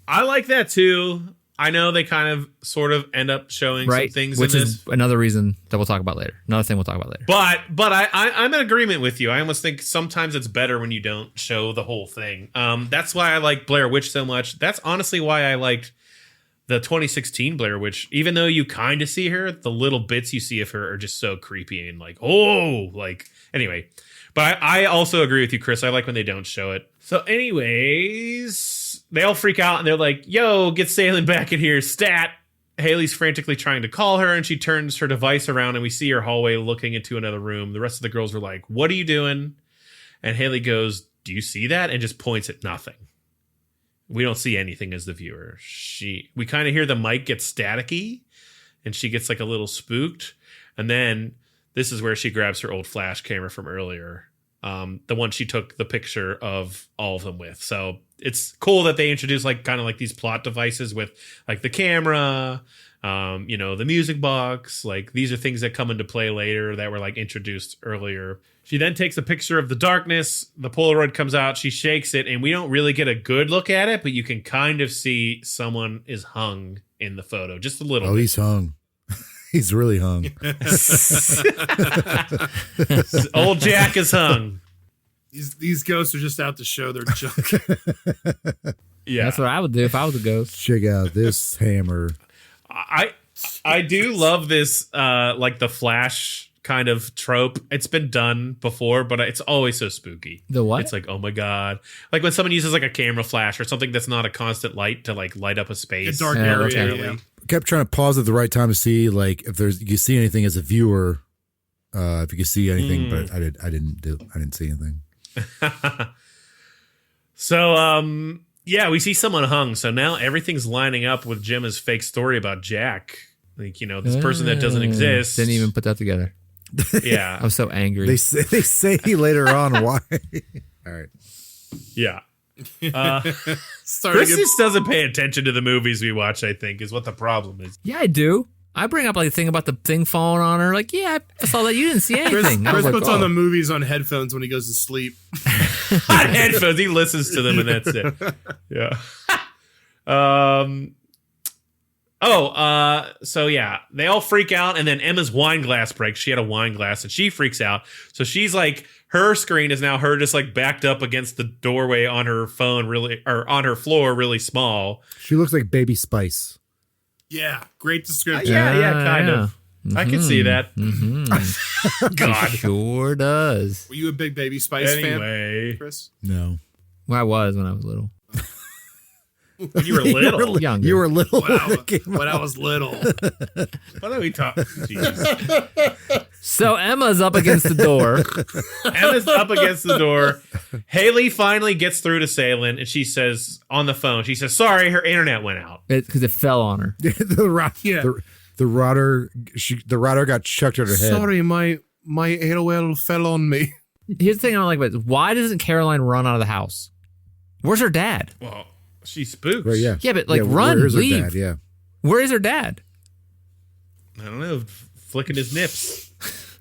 I like that, too. I know they kind of sort of end up showing some things which in this. is another reason that we'll talk about later. Another thing we'll talk about later. But I'm in agreement with you. I almost think sometimes it's better when you don't show the whole thing. That's why I like Blair Witch so much. That's honestly why I liked the 2016 Blair Witch, even though you kind of see her, the little bits you see of her are just so creepy and like, oh, like, anyway. But I also agree with you, Chris. I like when they don't show it. So anyways, they all freak out and they're like, yo, get Salem back in here, stat. Haley's frantically trying to call her and she turns her device around and we see her hallway looking into another room. The rest of the girls are like, what are you doing? And Haley goes, do you see that? And just points at nothing. We don't see anything as the viewer. We kind of hear the mic get staticky and she gets like a little spooked. And then this is where she grabs her old flash camera from earlier. The one she took the picture of all of them with. So it's cool that they introduce like kind of like these plot devices with like the camera, the music box. Like these are things that come into play later that were like introduced earlier. She then takes a picture of the darkness. The Polaroid comes out. She shakes it and we don't really get a good look at it, but you can kind of see someone is hung in the photo. Just a little bit. He's hung. He's really hung. Old Jack is hung. These ghosts are just out to show their junk. Yeah, that's what I would do if I was a ghost. Check out this hammer. I do love this, like the Flash kind of trope. It's been done before, but it's always so spooky. The what? It's like, oh my God. Like when someone uses like a camera flash or something that's not a constant light to like light up a space. A dark area. Yeah. Kept trying to pause at the right time to see like if you see anything as a viewer, if you can see anything, but I didn't see anything. So, yeah, we see someone hung. So now everything's lining up with Gemma's fake story about Jack. Like, this person that doesn't exist. Didn't even put that together. Yeah. I was so angry. They say later on why. All right. Yeah. Chris just doesn't pay attention to the movies we watch, I think, is what the problem is. Yeah, I do. I bring up like the thing about the thing falling on her. Like, yeah, I saw that. You didn't see anything. Chris puts on the movies on headphones when he goes to sleep. On headphones, he listens to them and that's it. Yeah. So yeah, they all freak out and then Emma's wine glass breaks. She had a wine glass and she freaks out. So she's like, her screen is now her just like backed up against the doorway on her phone, or on her floor, really small. She looks like Baby Spice. Yeah, great description. Yeah, kind of. Mm-hmm. I can see that. Mm-hmm. God. She sure does. Were you a big Baby Spice fan, Chris? No. Well, I was when I was little. When you were little. Younger. You were little. When I was little. What are we talking? Jeez. So Emma's up against the door. Emma's up against the door. Haley finally gets through to Salem, and she says on the phone, she says, "Sorry, her internet went out Because it fell on her. The router got chucked at her head. Sorry, my AOL fell on me. Here's the thing I don't like about it. Why doesn't Caroline run out of the house? Where's her dad? Well, she's spooked. Right, yeah. Yeah, but like run, where's her leave. dad? Yeah. Where is her dad? I don't know, flicking his nips.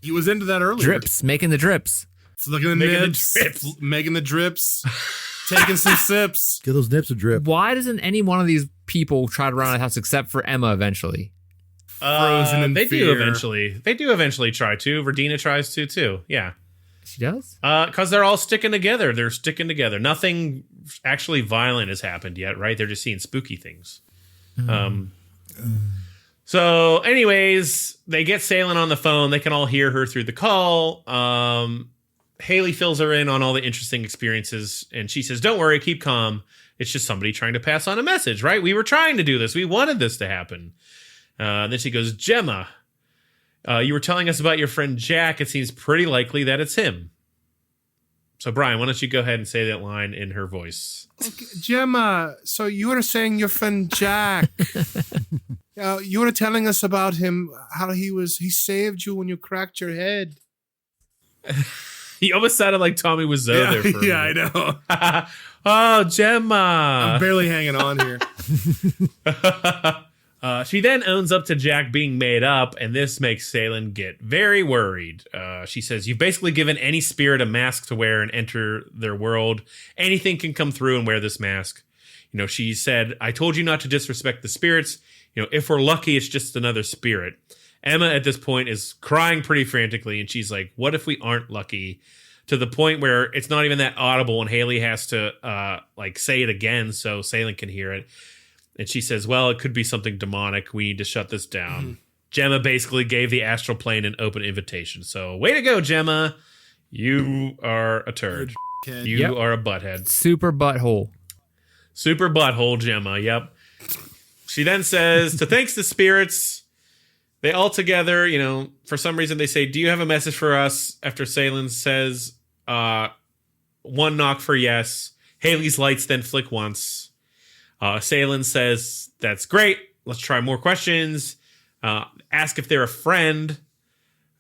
He was into that earlier. Drips, making the drips. Flicking the nips, making the drips, taking some sips. Get those nips a drip. Why doesn't any one of these people try to run out of the house except for Emma eventually? Frozen in they fear. do eventually. They do eventually try to. Radina tries to too. Yeah. She does? Because they're all sticking together. They're sticking together. Nothing actually violent has happened yet, right? They're just seeing spooky things. So, anyways, they get Salem on the phone. They can all hear her through the call. Haley fills her in on all the interesting experiences, and she says, "Don't worry, keep calm. It's just somebody trying to pass on a message, right? We were trying to do this. We wanted this to happen." Then she goes, "Gemma, you were telling us about your friend Jack. It seems pretty likely that it's him." So, Brian, why don't you go ahead and say that line in her voice? Okay, Gemma, so you were saying your friend Jack. You were telling us about him, how he saved you when you cracked your head. He almost sounded like Tommy Wiseau there for a minute. I know. Oh, Gemma. I'm barely hanging on here. She then owns up to Jack being made up, and this makes Salem get very worried. She says, "You've basically given any spirit a mask to wear and enter their world. Anything can come through and wear this mask." She said, "I told you not to disrespect the spirits. If we're lucky, it's just another spirit." Emma at this point is crying pretty frantically, and she's like, "What if we aren't lucky?" To the point where it's not even that audible, and Haley has to say it again so Salem can hear it. And she says, well, it could be something demonic. We need to shut this down. Gemma basically gave the astral plane an open invitation. So way to go, Gemma. You are a turd. You are a butthead. Super butthole. Super butthole, Gemma. Yep. She then says, to thanks the spirits, they all together, for some reason they say, do you have a message for us? After Salen says, one knock for yes. Haley's lights then flick once. Salen says, that's great. Let's try more questions. Ask if they're a friend.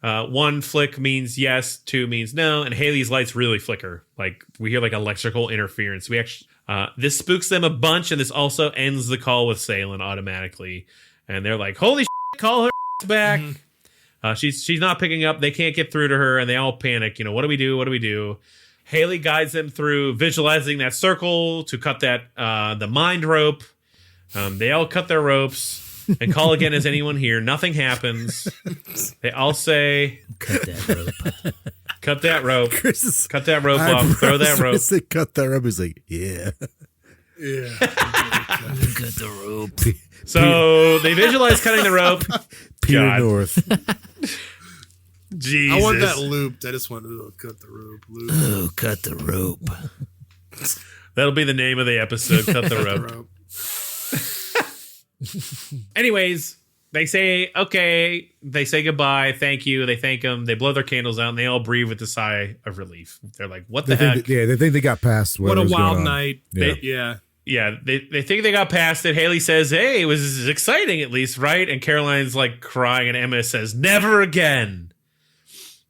One flick means yes, two means no, and Haley's lights really flicker. Like we hear like electrical interference. We actually this spooks them a bunch, and this also ends the call with Salen automatically. And they're like, "Holy shit, call her back." She's not picking up. They can't get through to her, and they all panic. What do we do? What do we do? Haley guides them through visualizing that circle to cut that the mind rope. They all cut their ropes. And call again, is anyone here? Nothing happens. They all say, cut that rope. Cut that rope. Chris Cut that rope off. Throw that rope. Say, cut that rope. He's like, yeah. Cut the rope. So they visualize cutting the rope. Peter North. Jesus. I want that looped. I just want to cut the rope. Loop. Oh, cut the rope. That'll be the name of the episode. Cut the rope. Anyways, they say, okay. They say goodbye. Thank you. They thank him. They blow their candles out, and they all breathe with a sigh of relief. They're like, what the heck? They think they got past What a was wild going on. night. Yeah. Yeah, they think they got past it. Haley says, hey, it was exciting at least, right? And Caroline's like crying, and Emma says, never again.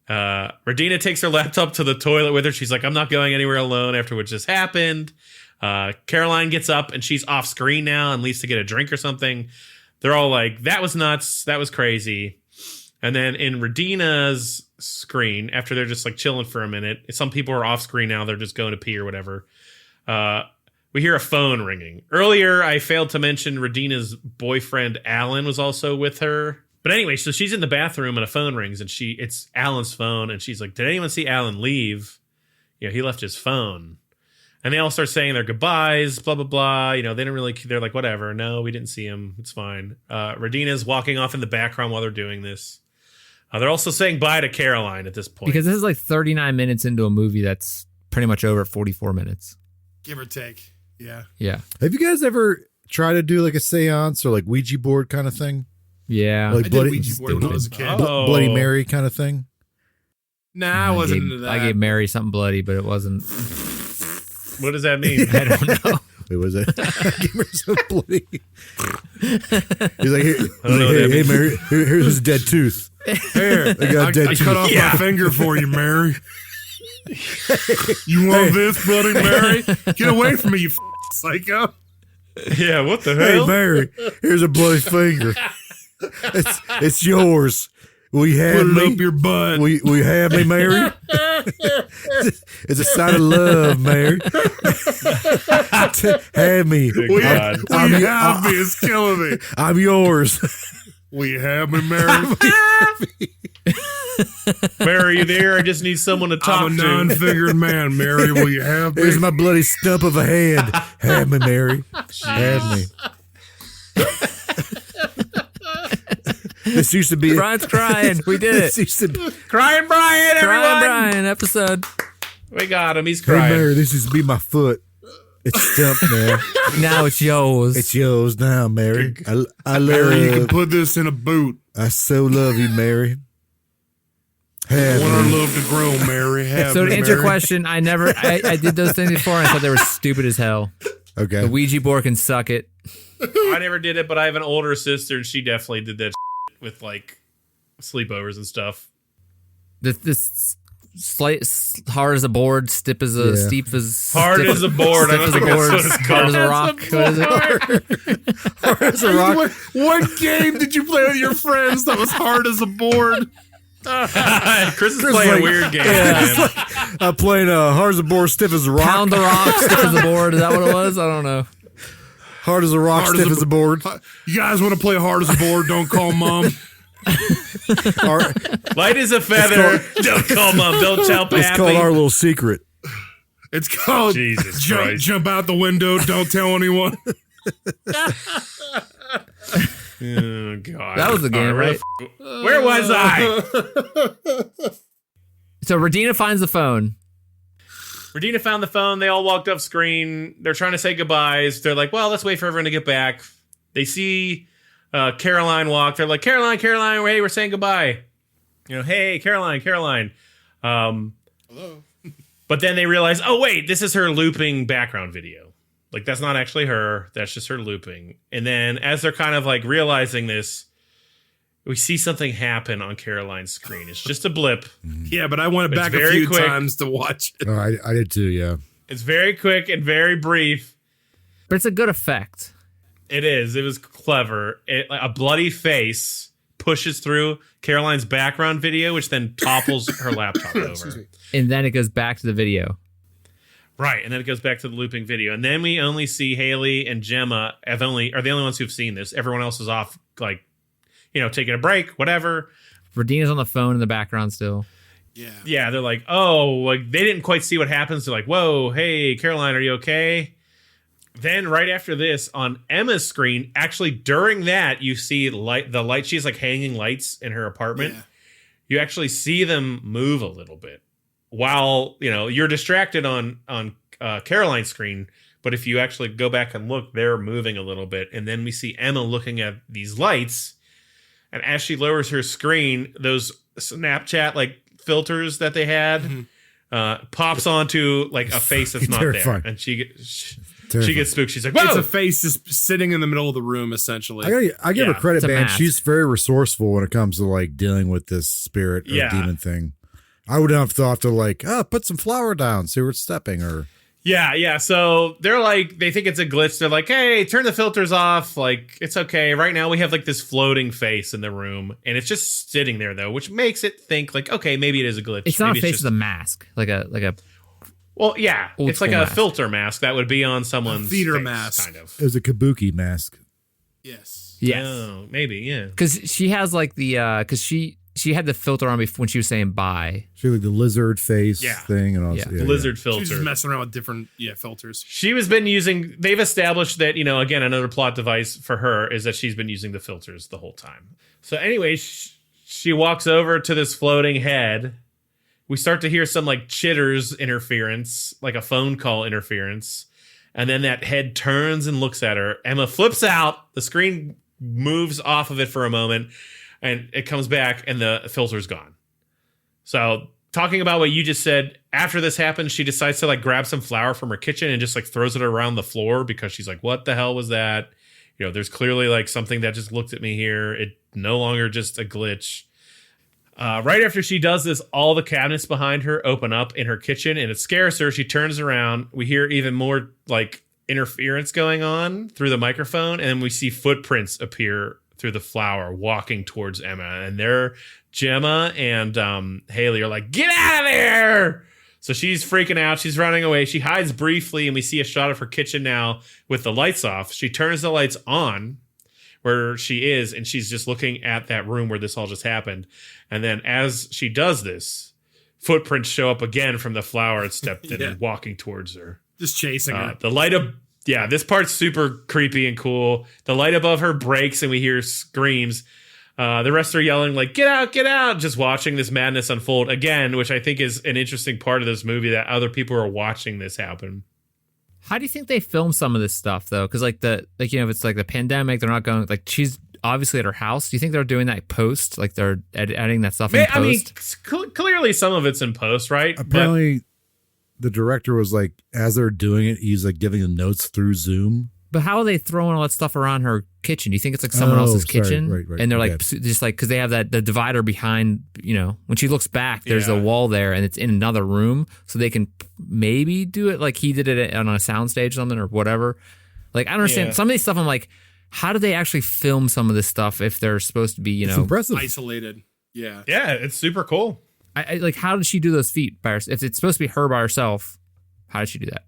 Radina takes her laptop to the toilet with her. She's like, I'm not going anywhere alone after what just happened. Caroline gets up, and she's off screen now and leaves to get a drink or something. They're all like, that was nuts. That was crazy. And then in Radina's screen, after they're just like chilling for a minute, some people are off screen now. They're just going to pee or whatever. We hear a phone ringing. Earlier, I failed to mention Radina's boyfriend, Alan, was also with her. But anyway, so she's in the bathroom and a phone rings, and it's Alan's phone. And she's like, did anyone see Alan leave? He left his phone. And they all start saying their goodbyes, blah, blah, blah. They didn't really, they're like, whatever. No, we didn't see him. It's fine. Radina's walking off in the background while they're doing this. They're also saying bye to Caroline at this point. Because this is like 39 minutes into a movie that's pretty much over at 44 minutes. Give or take. Yeah. Yeah. Have you guys ever tried to do like a seance or like Ouija board kind of thing? Yeah. Like I did Ouija board when I was a kid. Bloody Mary kind of thing? Nah, I wasn't into that. I gave Mary something bloody, but it wasn't. What does that mean? I don't know. Wait, was it? Give her some bloody. He's like, hey, Mary, here's his dead tooth. Here, I got a dead I tooth. cut off my finger for you, Mary. You want this, Bloody Mary? Get away from me, you psycho. Yeah, what the Hey, hell? Mary, here's a bloody finger. It's yours. Will you have Put it me? up your butt. Will you have me, Mary? It's a sign of love, Mary. Have me. Good Will you God. have me? It's killing me. I'm yours. Will you have me, Mary? Mary, are you there? I just need someone to talk I'm a to. non-fingered man, Mary. Will you have me? Here's my bloody stump of a hand. Have me, Mary. Have me. This used to be. Brian's crying. We did This it. used to be. Crying Brian, everyone. Crying Brian episode. We got him. He's Hey, crying. Mary, this used to be my foot. It's stumped now. Now it's yours. It's yours now, Mary. I Mary, you can love. put this in a boot. I so love you, Mary. I Have want our me. love to grow, Mary. Have So me, to answer your Mary. question, I did those things before, and I thought they were stupid as hell. Okay. The Ouija board can suck it. I never did it, but I have an older sister, and she definitely did that with like sleepovers and stuff. This slight hard as a board, steep as a Yeah. steep as Hard stiff- as a board. I stiff don't as a think that's board, what it's hard as a called. rock. What is it? It's a rock. What game did you play with your friends that was hard as a board? Chris is playing like- a weird game. Yeah. Man. I'm playing hard as a board, stiff as a rock. Pound the rock, stiff as a board. Is that what it was? I don't know. Hard as a rock, Hard stiff as a as a board. You guys want to play hard as a board? Don't call mom. Light as a feather. Don't call mom. Don't tell It's Pappy. called our little secret. It's called Jesus Christ. jump out the window. Don't tell anyone. Oh, God. That was the game, right? Where was I? So Radina finds the phone. Radina found the phone. They all walked off screen. They're trying to say goodbyes. They're like, well, let's wait for everyone to get back. They see Caroline walk. They're like, Caroline, hey, we're saying goodbye. Hey, Caroline. Hello. But then they realize, oh, wait, this is her looping background video. Like, that's not actually her. That's just her looping. And then as they're kind of like realizing this, we see something happen on Caroline's screen. It's just a blip. Yeah, but I went back a very few quick. times to watch it. Oh, I did too. Yeah. It's very quick and very brief. But it's a good effect. It is. It was clever. A bloody face pushes through Caroline's background video, which then topples her laptop over. And then it goes back to the video. Right, and then it goes back to the looping video. And then we only see Haley and Gemma are the only ones who've seen this. Everyone else is off, like, taking a break, whatever. Radina's on the phone in the background still. Yeah, they're like, oh, like they didn't quite see what happens. They're like, whoa, hey, Caroline, are you okay? Then right after this, on Emma's screen, actually during that, you see the light. She's like hanging lights in her apartment. Yeah. You actually see them move a little bit while, you're distracted on Caroline's screen. But if you actually go back and look, they're moving a little bit. And then we see Emma looking at these lights. And as she lowers her screen, those Snapchat like filters that they had pops onto like a face that's not Terrifying. there. And she gets spooked. She's like, whoa! It's a face just sitting in the middle of the room, essentially. I give her credit, It's a man. mask. She's very resourceful when it comes to like dealing with this spirit or demon thing. I would have thought to like, put some flour down, see where it's stepping, or Yeah. So they're like, they think it's a glitch. They're like, hey, turn the filters off. Like, it's okay. Right now we have like this floating face in the room, and it's just sitting there though, which makes it think like, okay, maybe it is a glitch. It's not Maybe a face, just it's a mask. Like a well, yeah, old it's like school a mask. filter mask that would be on someone's theater face, mask. kind of. it was a kabuki mask. Yes. yes. Oh, maybe, yeah. Because she has like the because she had the filter on before when she was saying bye. She had like the lizard face Yeah. thing and all. Yeah. Yeah. Lizard She filter. was just messing around with different filters. They've established that, again, another plot device for her is that she's been using the filters the whole time. So anyway, she walks over to this floating head. We start to hear some like chitters interference, like a phone call interference. And then that head turns and looks at her. Emma flips out. The screen moves off of it for a moment and it comes back and the filter's gone. So talking about what you just said, after this happens, she decides to like grab some flour from her kitchen and just like throws it around the floor because she's like, what the hell was that? There's clearly like something that just looked at me here. It no longer just a glitch. Right after she does this, all the cabinets behind her open up in her kitchen and it scares her. She turns around. We hear even more like interference going on through the microphone. And we see footprints appear through the flour walking towards Emma. And they're Gemma and Haley are like, get out of there. So she's freaking out. She's running away. She hides briefly and we see a shot of her kitchen now with the lights off. She turns the lights on where she is, and she's just looking at that room where this all just happened. And then as she does this, footprints show up again from the flower it stepped in and walking towards her. Just chasing her. The light of this part's super creepy and cool. The light above her breaks and we hear screams. The rest are yelling like, get out, just watching this madness unfold again, which I think is an interesting part of this movie that other people are watching this happen. How do you think they film some of this stuff though? Because if it's like the pandemic, they're not going like she's obviously at her house. Do you think they're doing that post? Like they're editing that stuff in post? I mean, clearly some of it's in post, right? Apparently, the director was like, as they're doing it, he's like giving them notes through Zoom. But how are they throwing all that stuff around her kitchen? Do you think it's like someone else's sorry. kitchen? Right. And they're like, Okay. just like, because they have the divider behind, when she looks back, there's a wall there and it's in another room. So they can maybe do it like he did it on a soundstage or something or whatever. Like, I don't understand. Yeah. Some of these stuff, I'm like, how do they actually film some of this stuff if they're supposed to be, It's impressive. Isolated. Yeah. Yeah, it's super cool. I like, how did she do those feet by herself? If it's supposed to be her by herself, how did she do that?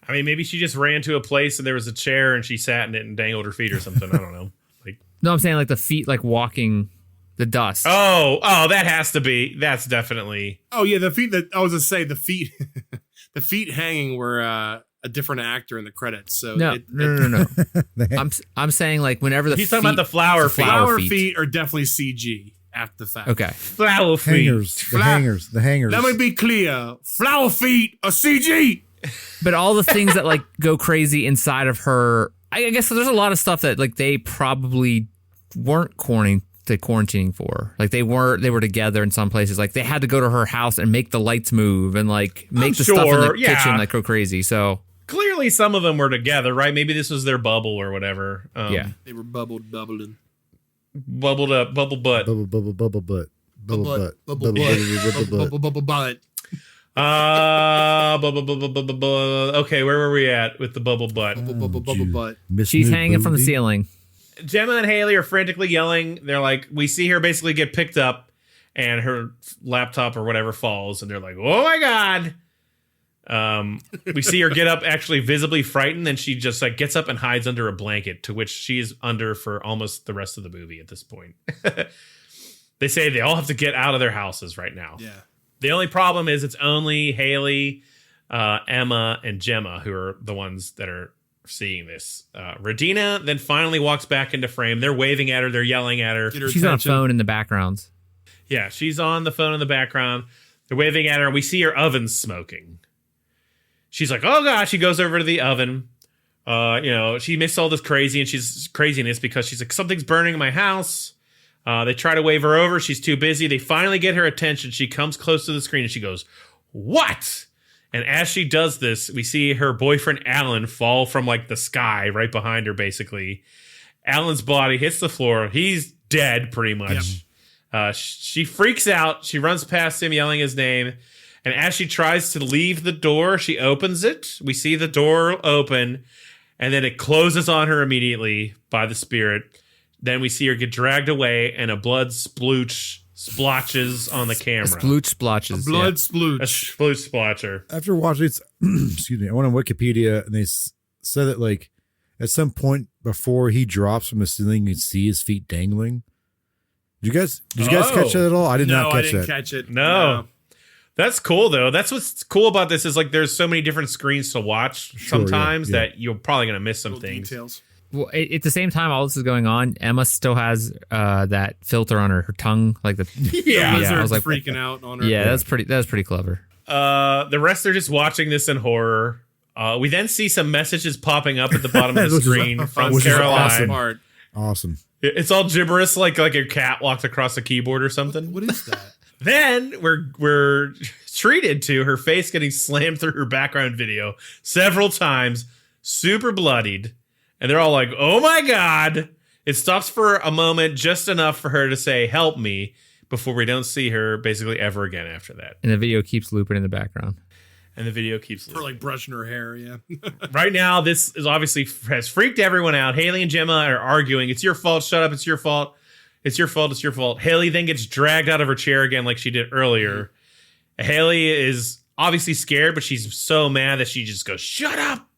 I mean, maybe she just ran to a place and there was a chair and she sat in it and dangled her feet or something. I don't know. Like, No, I'm saying like the feet, like walking the dust. oh, that has to be. That's definitely. Oh yeah, the feet that I was gonna say the feet, the feet hanging were a different actor in the credits. So No. I'm saying like whenever the He's talking about the flower feet. flower feet are definitely CG after the fact. Okay. Flower feet. The hangers. Let me be clear. Flower feet are CG. But all the things that like go crazy inside of her, I guess there's a lot of stuff that like they probably weren't quarantining for. Like they were together in some places. Like they had to go to her house and make the lights move and like make the stuff in the kitchen like go crazy. So clearly some of them were together, right? Maybe this was their bubble or whatever. Yeah. They were bubbling. Bubbled up, bubble butt. Bubble butt. Bubble butt. Okay, where were we at with the bubble butt? Bubble butt. she's hanging from the ceiling. Gemma and Haley are frantically yelling. They're like, we see her basically get picked up and her laptop or whatever falls. And they're like, oh my God. We see her get up actually visibly frightened. And she just like gets up and hides under a blanket, to which she is under for almost the rest of the movie at this point. They say they all have to get out of their houses right now. Yeah. The only problem is it's only Haley, Emma, and Gemma who are the ones that are seeing this. Radina then finally walks back into frame. They're waving at her. They're yelling at her. She's on a phone in the background. Yeah, she's on the phone in the background. They're waving at her. We see her oven smoking. She's like, oh gosh. She goes over to the oven. She missed all this craziness because she's like, something's burning in my house. They try to wave her over. She's too busy. They finally get her attention. She comes close to the screen and she goes, what? And as she does this, we see her boyfriend, Alan, fall from like the sky right behind her, basically. Alan's body hits the floor. He's dead, pretty much. Yep. She freaks out. She runs past him, yelling his name. And as she tries to leave the door, she opens it. We see the door open. And then it closes on her immediately by the spirit. Then we see her get dragged away, and a blood splooch splotches on the camera. Splotches. A blood A splooch. splooch splotcher. After watching it, excuse me, I went on Wikipedia and they said that like at some point before he drops from the ceiling, you can see his feet dangling. Did you guys catch that at all? I did not catch that. I didn't catch it. No. That's cool, though. That's what's cool about this is like there's so many different screens to watch sometimes that you're probably going to miss some Little things. details. Well, at the same time, all this is going on, Emma still has that filter on her tongue, like the Yeah. The lizard I was like, freaking out on her. yeah, that's pretty clever. The rest are just watching this in horror. We then see some messages popping up at the bottom of the screen from which is Caroline. awesome. Awesome. It's all gibberish, like a cat walked across a keyboard or something. What is that? Then we're treated to her face getting slammed through her background video several times, super bloodied. And they're all like, oh my God. It stops for a moment, just enough for her to say, help me, before we don't see her basically ever again after that. And the video keeps looping in the background. And the video keeps For like brushing her hair, yeah. Right now, this is obviously has freaked everyone out. Haley and Gemma are arguing. It's your fault. Shut up. It's your fault. It's your fault. It's your fault. Haley then gets dragged out of her chair again like she did earlier. Haley is obviously scared, but she's so mad that she just goes, shut up.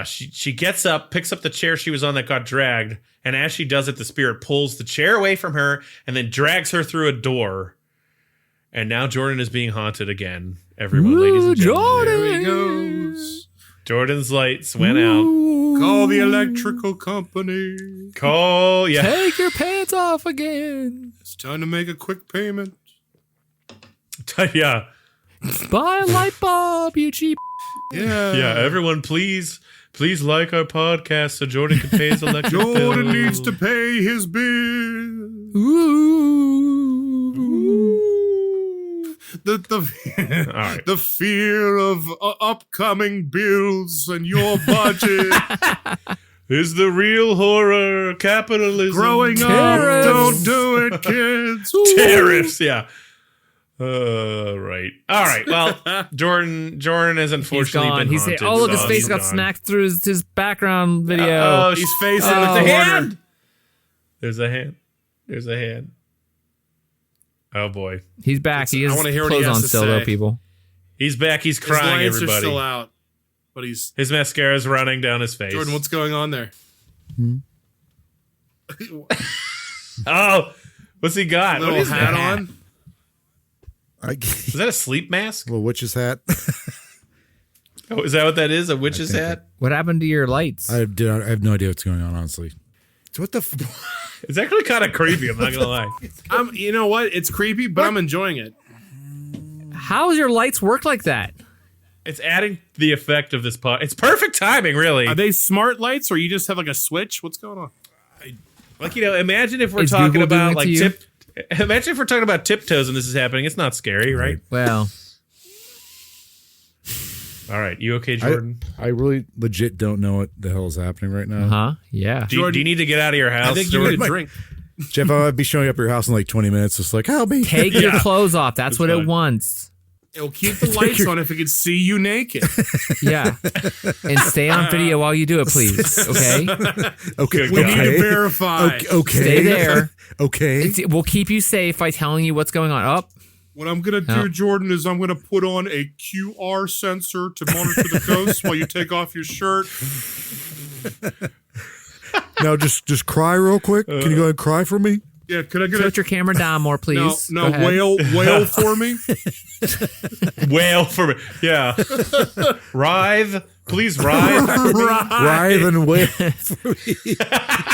She gets up, picks up the chair she was on that got dragged, and as she does it, the spirit pulls the chair away from her and then drags her through a door. And now Jordan is being haunted again. Everyone, ladies and gentlemen. Jordan! There he goes. Jordan's lights went out. Call the electrical company. Yeah. Take your pants off again. It's time to make a quick payment. Yeah. Buy a light bulb, you cheap. Yeah, everyone, please like our podcast so Jordan can pay his electric bill. Jordan needs to pay his bill. The All right. the fear of upcoming bills and your budget. Is the real horror capitalism. Growing Tariffs. up, don't do it, kids. Tariffs, yeah. Right. All right. Well, Jordan has He's unfortunately gone. been He's haunted. oh look, his so face he's got gone. smacked through his background video. Oh, He's facing oh, the the corner. hand. There's a hand. There's a hand. Oh boy, He's back. He I is wanna hear what he clothes has on to still though, say. people. he's back. He's His crying. lights Everybody. are still out, but he's His mascara's running down his face. Jordan. What's going on there? Oh, what's he got? What Little is hat that? on. Is that a sleep mask? Little witch's hat. Oh, is that what that is? A witch's hat? What happened to your lights? I have no idea what's going on, honestly. So what the? It's actually kind of creepy. I'm not gonna lie. You know what? It's creepy, but I'm enjoying it. How does your lights work like that? It's adding the effect of this pod. It's perfect timing, really. Are they smart lights, or you just have like a switch? What's going on? Like, imagine if we're Is talking Google doing about it like to you? Imagine if we're talking about tiptoes and this is happening. It's not scary, right? Well, All right, you okay, Jordan? I really legit don't know what the hell is happening right now. yeah. Do you need to get out of your house? I think you Jordan? need a drink. Jeff, I might be showing up at your house in like 20 minutes. It's like, help me. Take your clothes off. That's what fine. it wants. It'll keep the lights on if it can see you naked. Yeah. And stay on video while you do it, please. Okay? Okay. We need to okay. verify. Okay. Stay there. Okay. We'll keep you safe by telling you what's going on. Up. What I'm going to do, Jordan, is I'm going to put on a QR sensor to monitor the ghosts while you take off your shirt. Now just cry real quick. Can you go ahead and cry for me? Yeah, could I get Put your camera down more, please. no, Go ahead. whale for me? Wail for me. Yeah. Writhe. Please writhe. Writhe and wail for me.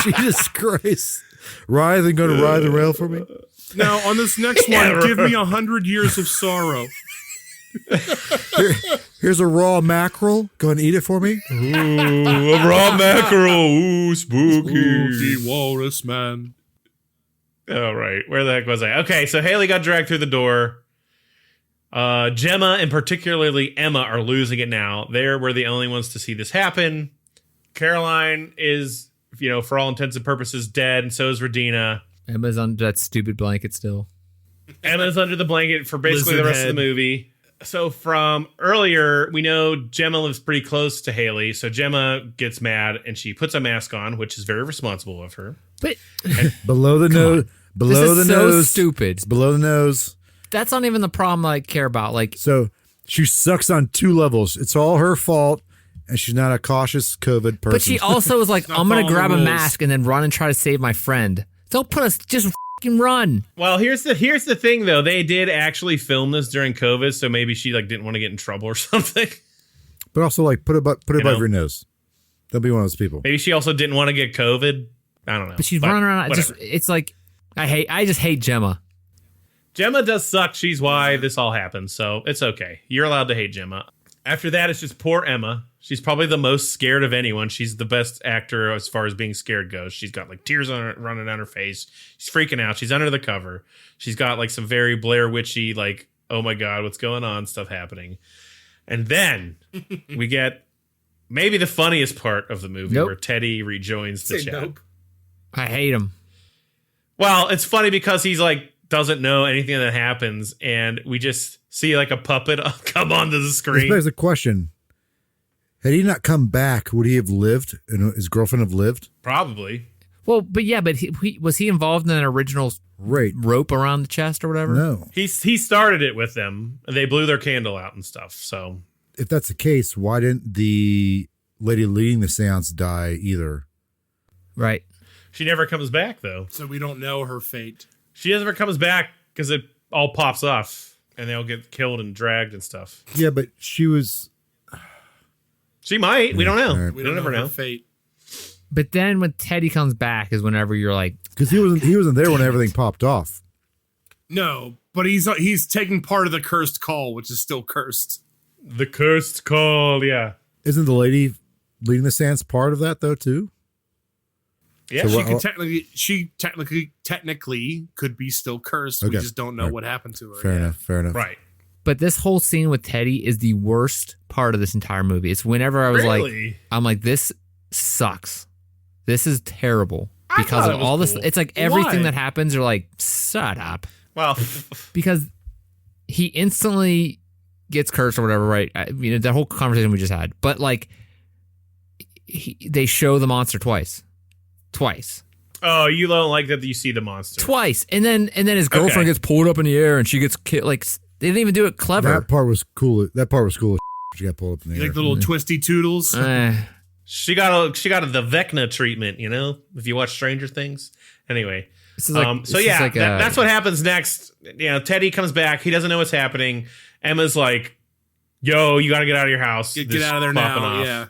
Jesus Christ. Writhe and go to writhe and rail for me. Now, on this next one, give me 100 years of sorrow. Here's a raw mackerel. Go ahead and eat it for me. Ooh, a raw mackerel. Ooh, spooky. Spooky walrus man. All right. Where the heck was I? Okay, so Haley got dragged through the door. Gemma and particularly Emma are losing it now. We're the only ones to see this happen. Caroline is, for all intents and purposes, dead, and so is Radina. Emma's under that stupid blanket still. Emma's under the blanket for basically Lizard the rest head. of the movie. So from earlier, we know Gemma lives pretty close to Haley. So Gemma gets mad and she puts a mask on, which is very responsible of her. But Below the nose. Below this the is so nose. stupid. It's below the nose. That's not even the problem I care about. Like, So she sucks on two levels. It's all her fault, and she's not a cautious COVID person. but she also was like, not I'm going to following grab the a rules. mask and then run and try to save my friend. Don't put us, just fucking run. Well, here's the thing though. They did actually film this during COVID, so maybe she didn't want to get in trouble or something. But also, put it above know? your nose. Don't be one of those people. Maybe she also didn't want to get COVID. I don't know. But she's running around. whatever. It's like, I just hate Gemma. Gemma does suck. She's why this all happens, so it's okay. You're allowed to hate Gemma. After that, it's just poor Emma. She's probably the most scared of anyone. She's the best actor as far as being scared goes. She's got tears running down her face. She's freaking out. She's under the cover. She's got some very Blair Witchy, oh my God, what's going on stuff happening. And then we get maybe the funniest part of the movie where Teddy rejoins the chat. I hate him. Well, it's funny because he's doesn't know anything that happens, and we just see a puppet come onto the This screen. begs the question: had he not come back, would he have lived? And his girlfriend have lived? Probably. Well, but was he involved in an original Right? rope around the chest or whatever? No. He started it with them. They blew their candle out and stuff. So If that's the case, why didn't the lady leading the seance die either? Right. she never comes back though. So we don't know her fate. She never comes back because it all pops off and they all get killed and dragged and stuff. Yeah, but she was. She might. We don't know. All right. We Don't don't ever know know. her fate. But then when Teddy comes back is whenever you're like, Because he wasn't there when everything popped off. No, but he's taking part of the cursed call, which is still cursed. The cursed call. Yeah. Isn't the lady leading the seance part of that though too? Yeah. So She technically could be still cursed. Okay. We just don't know Right. what happened to her. Fair yet. enough. Fair enough. right. but this whole scene with Teddy is the worst part of this entire movie. It's whenever I was Really? I'm like, this sucks. This is terrible I because thought of it was all this. cool. It's like everything Why? that happens, you're like, shut up. Well, Because he instantly gets cursed or whatever, right? The whole conversation we just had. But they show the monster twice. oh, you don't like that you see the monster. Twice. And then his girlfriend Okay. gets pulled up in the air and she gets killed. They didn't even do it clever. That part was cool. That part was cool. She got pulled up in the You air. like the little twisty toodles. She got the Vecna treatment, if you watch Stranger Things. Anyway. This is like, So yeah, that's what happens next. Teddy comes back. He doesn't know what's happening. Emma's like, yo, you got to get out of your house. Get This out of there popping now. off. Yeah.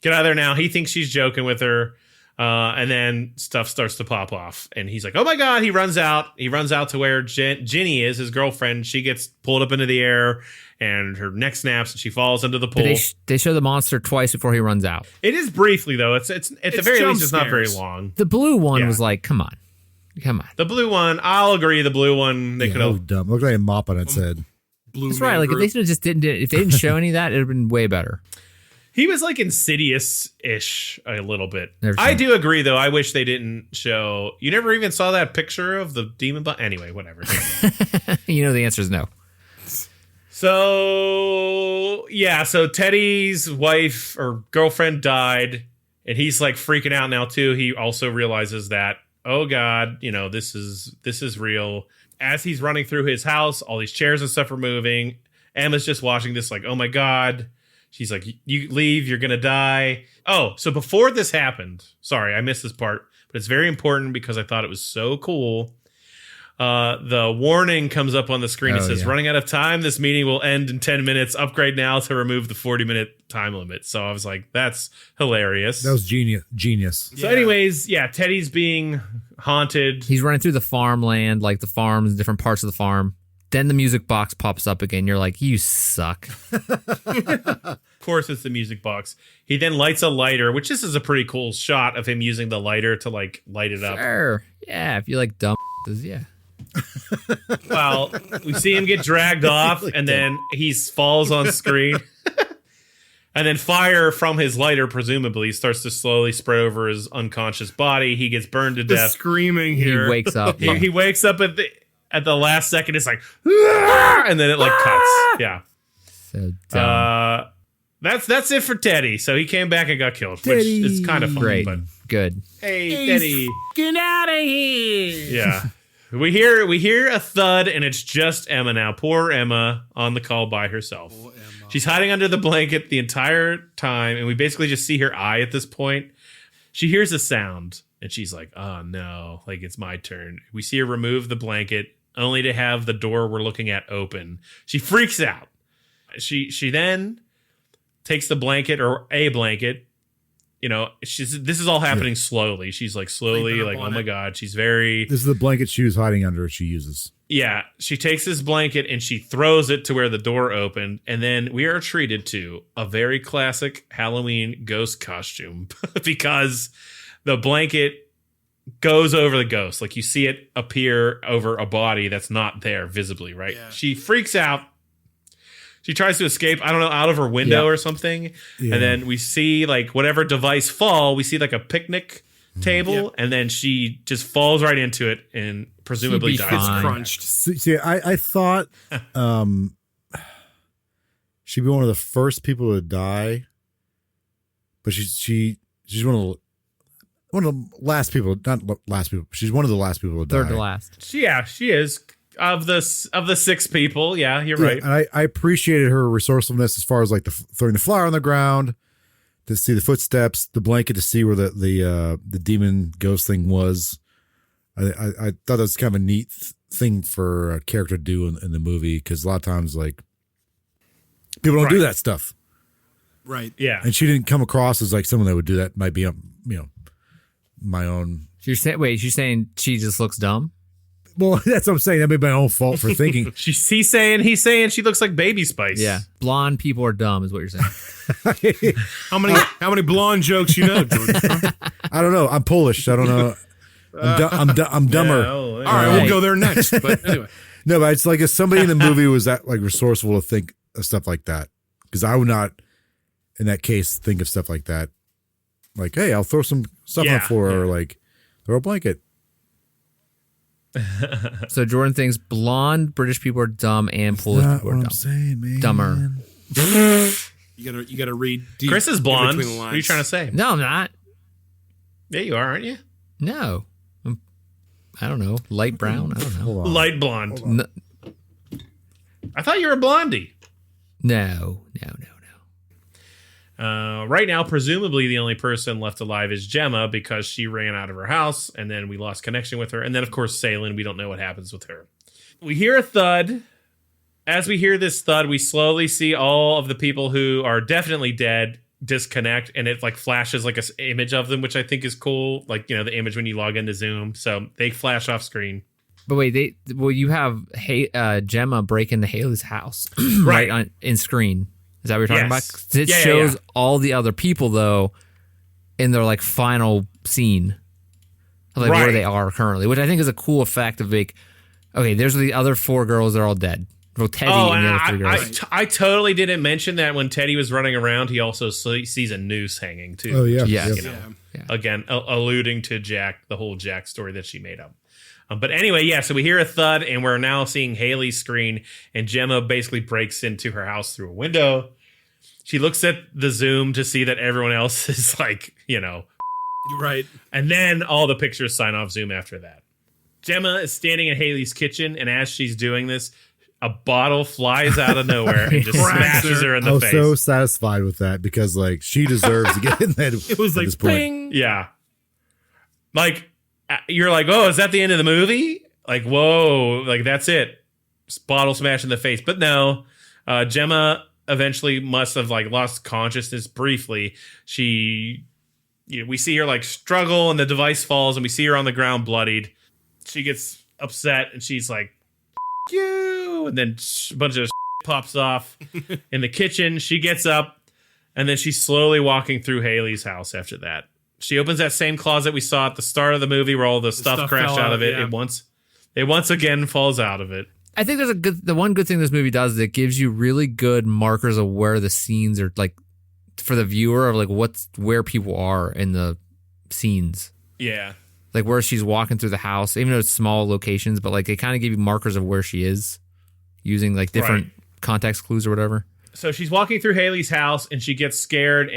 Get out of there now. He thinks she's joking with her. And then stuff starts to pop off. And he's like, oh my God. He runs out. He runs out to where Ginny is, his girlfriend. She gets pulled up into the air and her neck snaps and she falls into the pool. They show the monster twice before he runs out. It is briefly, though. It's at the very jump least, it's not very scares. long. The blue one Yeah. was like, come on. The blue one, I'll agree. The blue one, they Yeah, could that was have. dumb. Looked like a mop on its head. Blue That's Man right. Like Group. if they just didn't, if they didn't show any of that, it'd have been way better. He was like Insidious-ish a little bit. Never I seen do agree, though. I wish they didn't show. You never even saw that picture of the demon. Anyway, whatever. You know the answer is no. So yeah, so Teddy's wife or girlfriend died, and he's like freaking out now too. He also realizes that, oh God, you know, this is real. As he's running through his house, all these chairs and stuff are moving. Emma's just watching this like, oh my God. She's like, you leave, you're gonna die. Oh, so before this happened, sorry, I missed this part, but it's very important because I thought it was so cool. The warning comes up on the screen. It says, running out of time. This meeting will end in 10 minutes. Upgrade now to remove the 40-minute time limit. So I was like, that's hilarious. That was genius. So anyways, yeah, Teddy's being haunted. He's running through the farmland, like the farms, different parts of the farm. Then the music box pops up again. You're like, you suck. Of course, it's the music box. He then lights a lighter, which this is a pretty cool shot of him using the lighter to like light it up. Sure. Yeah, if you like dumb, yeah. Well, we see him get dragged off, and then he falls on screen. And then fire from his lighter, presumably, starts to slowly spread over his unconscious body. He gets burned to The death. screaming He here. wakes up. He wakes up at the last second. It's like, "Ah!" And then it like cuts. Yeah. So dumb. That's it for Teddy. So he came back and got killed, which is kind of funny. Great. But Good. hey, Teddy. Get out of here. Yeah. We hear a thud, and it's just Emma now. Poor Emma on the call by herself. She's hiding under the blanket the entire time, and we basically just see her eye at this point. She hears a sound, and she's like, oh no, like it's my turn. We see her remove the blanket, only to have the door we're looking at open. She freaks out. She then takes the blanket, or a blanket. You know, this is all happening slowly. She's like slowly, like, oh my God, she's very... This is the blanket she was hiding under. She uses. Yeah, she takes this blanket and she throws it to where the door opened, and then we are treated to a very classic Halloween ghost costume because the blanket goes over the ghost. Like you see it appear over a body that's not there visibly, right? Yeah. She freaks out. She tries to escape, I don't know, out of her window or something. Yeah. And then we see like whatever device fall. We see like a picnic table, and then she just falls right into it and presumably She'd be dies. fine. Crunched. See, I thought she'd be one of the first people to die, but she's one of the last people. Not last people. She's one of the last people to die. Third to last. Yeah, she is. Of the six people, yeah, you're right. And I appreciated her resourcefulness as far as like throwing the flower on the ground to see the footsteps, the blanket to see where the demon ghost thing was. I thought that was kind of a neat thing for a character to do in the movie, because a lot of times like people don't do that stuff. Right. Yeah. And she didn't come across as like someone that would do that. Might be my own. You're saying she just looks dumb? Well, that's what I'm saying. That may be my own fault for thinking. He's saying she looks like Baby Spice. Yeah. Blonde people are dumb is what you're saying. How many blonde jokes you know, Jordan? I don't know. I'm Polish. I don't know. I'm dumber. Yeah, oh, All right, Right. we'll go there next. But anyway, No, but it's like if somebody in the movie was that like resourceful to think of stuff like that, because I would not, in that case, think of stuff like that. Like, hey, I'll throw some stuff on the floor, or like throw a blanket. So Jordan thinks blonde British people are dumb and Polish Not people are what dumb. I'm saying, man. Dumber. you gotta read deep. Chris is in blonde. between the What are you trying to say? No, I'm not. Yeah, you are, aren't you? No. I don't know. Light brown? I don't know. Hold on. Light blonde. No. I thought you were a blondie. No. Right now, presumably the only person left alive is Gemma, because she ran out of her house, and then we lost connection with her. And then, of course, Salen, we don't know what happens with her. We hear a thud, as we hear this thud, we slowly see all of the people who are definitely dead disconnect, and it like flashes like a image of them, which I think is cool. Like, you know, the image when you log into Zoom. So they flash off screen. But wait, you have Gemma break into Haley's house Right. in screen. Is that what you're talking Yes. about? 'Cause it Yeah, shows all the other people though in their like final scene, of, like where Right. they are currently, which I think is a cool effect of like, okay, there's the other 4 girls. They're all dead. Well, Teddy and the other 3 girls. I totally didn't mention that when Teddy was running around, he also sees a noose hanging too. Oh, yeah. Yes. You know, again, alluding to Jack, the whole Jack story that she made up. But anyway, yeah, so we hear a thud, and we're now seeing Haley's screen, and Gemma basically breaks into her house through a window. She looks at the Zoom to see that everyone else is like, you know. Right. And then all the pictures sign off Zoom after that. Gemma is standing in Haley's kitchen, and as she's doing this, a bottle flies out of nowhere and just smashes her in the I was face. so satisfied with that because like she deserves to get in that. It was at like this point. bing. Yeah. Like, you're like, oh, is that the end of the movie? Like, whoa, like that's it. Bottle smash in the face. But no, Gemma eventually must have like lost consciousness briefly. We see her like struggle and the device falls and we see her on the ground bloodied. She gets upset and she's like, F you. And then a bunch of pops off in the kitchen. She gets up and then she's slowly walking through Haley's house after that. She opens that same closet we saw at the start of the movie where all the stuff crashed fell out of it. yeah. It once again falls out of it. I think the one good thing this movie does is it gives you really good markers of where the scenes are, like for the viewer of like where people are in the scenes. Yeah. Like where she's walking through the house, even though it's small locations, but like they kind of give you markers of where she is using like different context clues or whatever. So she's walking through Haley's house and she gets scared,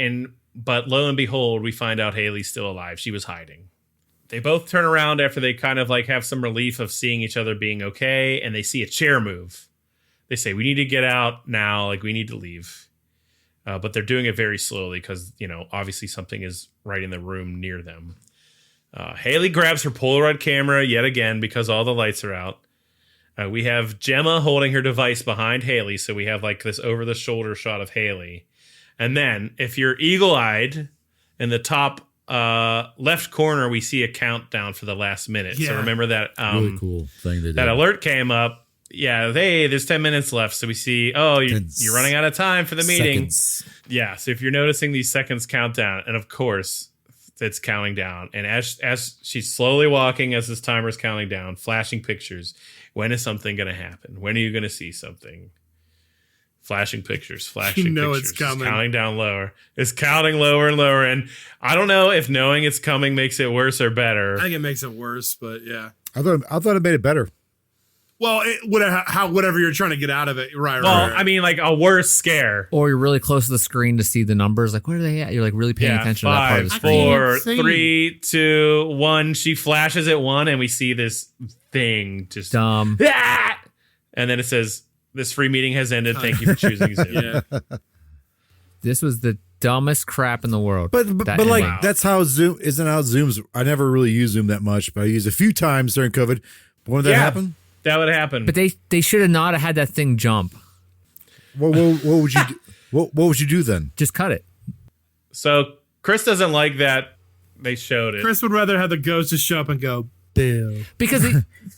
but lo and behold, we find out Haley's still alive. She was hiding. They both turn around after they kind of like have some relief of seeing each other being okay, and they see a chair move. They say, we need to get out now, like we need to leave. But they're doing it very slowly because, you know, obviously something is right in the room near them. Haley grabs her Polaroid camera yet again because all the lights are out. We have Gemma holding her device behind Haley, so we have like this over-the-shoulder shot of Haley. And then, if you're eagle-eyed, in the top left corner, we see a countdown for the last minute. Yeah. So remember that Really cool thing they did. that alert came up. Yeah, there's 10 minutes left. So we see, you're running out of time for the meeting. Seconds. Yeah, so if you're noticing these seconds count down, and of course, it's counting down. And as she's slowly walking, as this timer's counting down, flashing pictures. When is something going to happen? When are you going to see something? Flashing pictures, flashing You know pictures. it's coming. Counting down lower. It's counting lower and lower. And I don't know if knowing it's coming makes it worse or better. I think it makes it worse, but yeah. I thought it made it better. Well, whatever you're trying to get out of it, right? Well, right. I mean, like a worse scare. Or you're really close to the screen to see the numbers. Like, where are they at? You're like really paying attention to that part of the 5, screen. 4, see. 3, 2, 1. She flashes at 1, and we see this thing just. Dumb. Ah! And then it says, "This free meeting has ended. Thank you for choosing Zoom." yeah. This was the dumbest crap in the world. But like Wow. that's how Zoom isn't how Zoom's. I never really used Zoom that much, but I used a few times during COVID. When did that happen? That would happen. But they should have not had that thing jump. What would you do? What would you do then? Just cut it. So Chris doesn't like that they showed it. Chris would rather have the ghost just show up and go, Bill. Because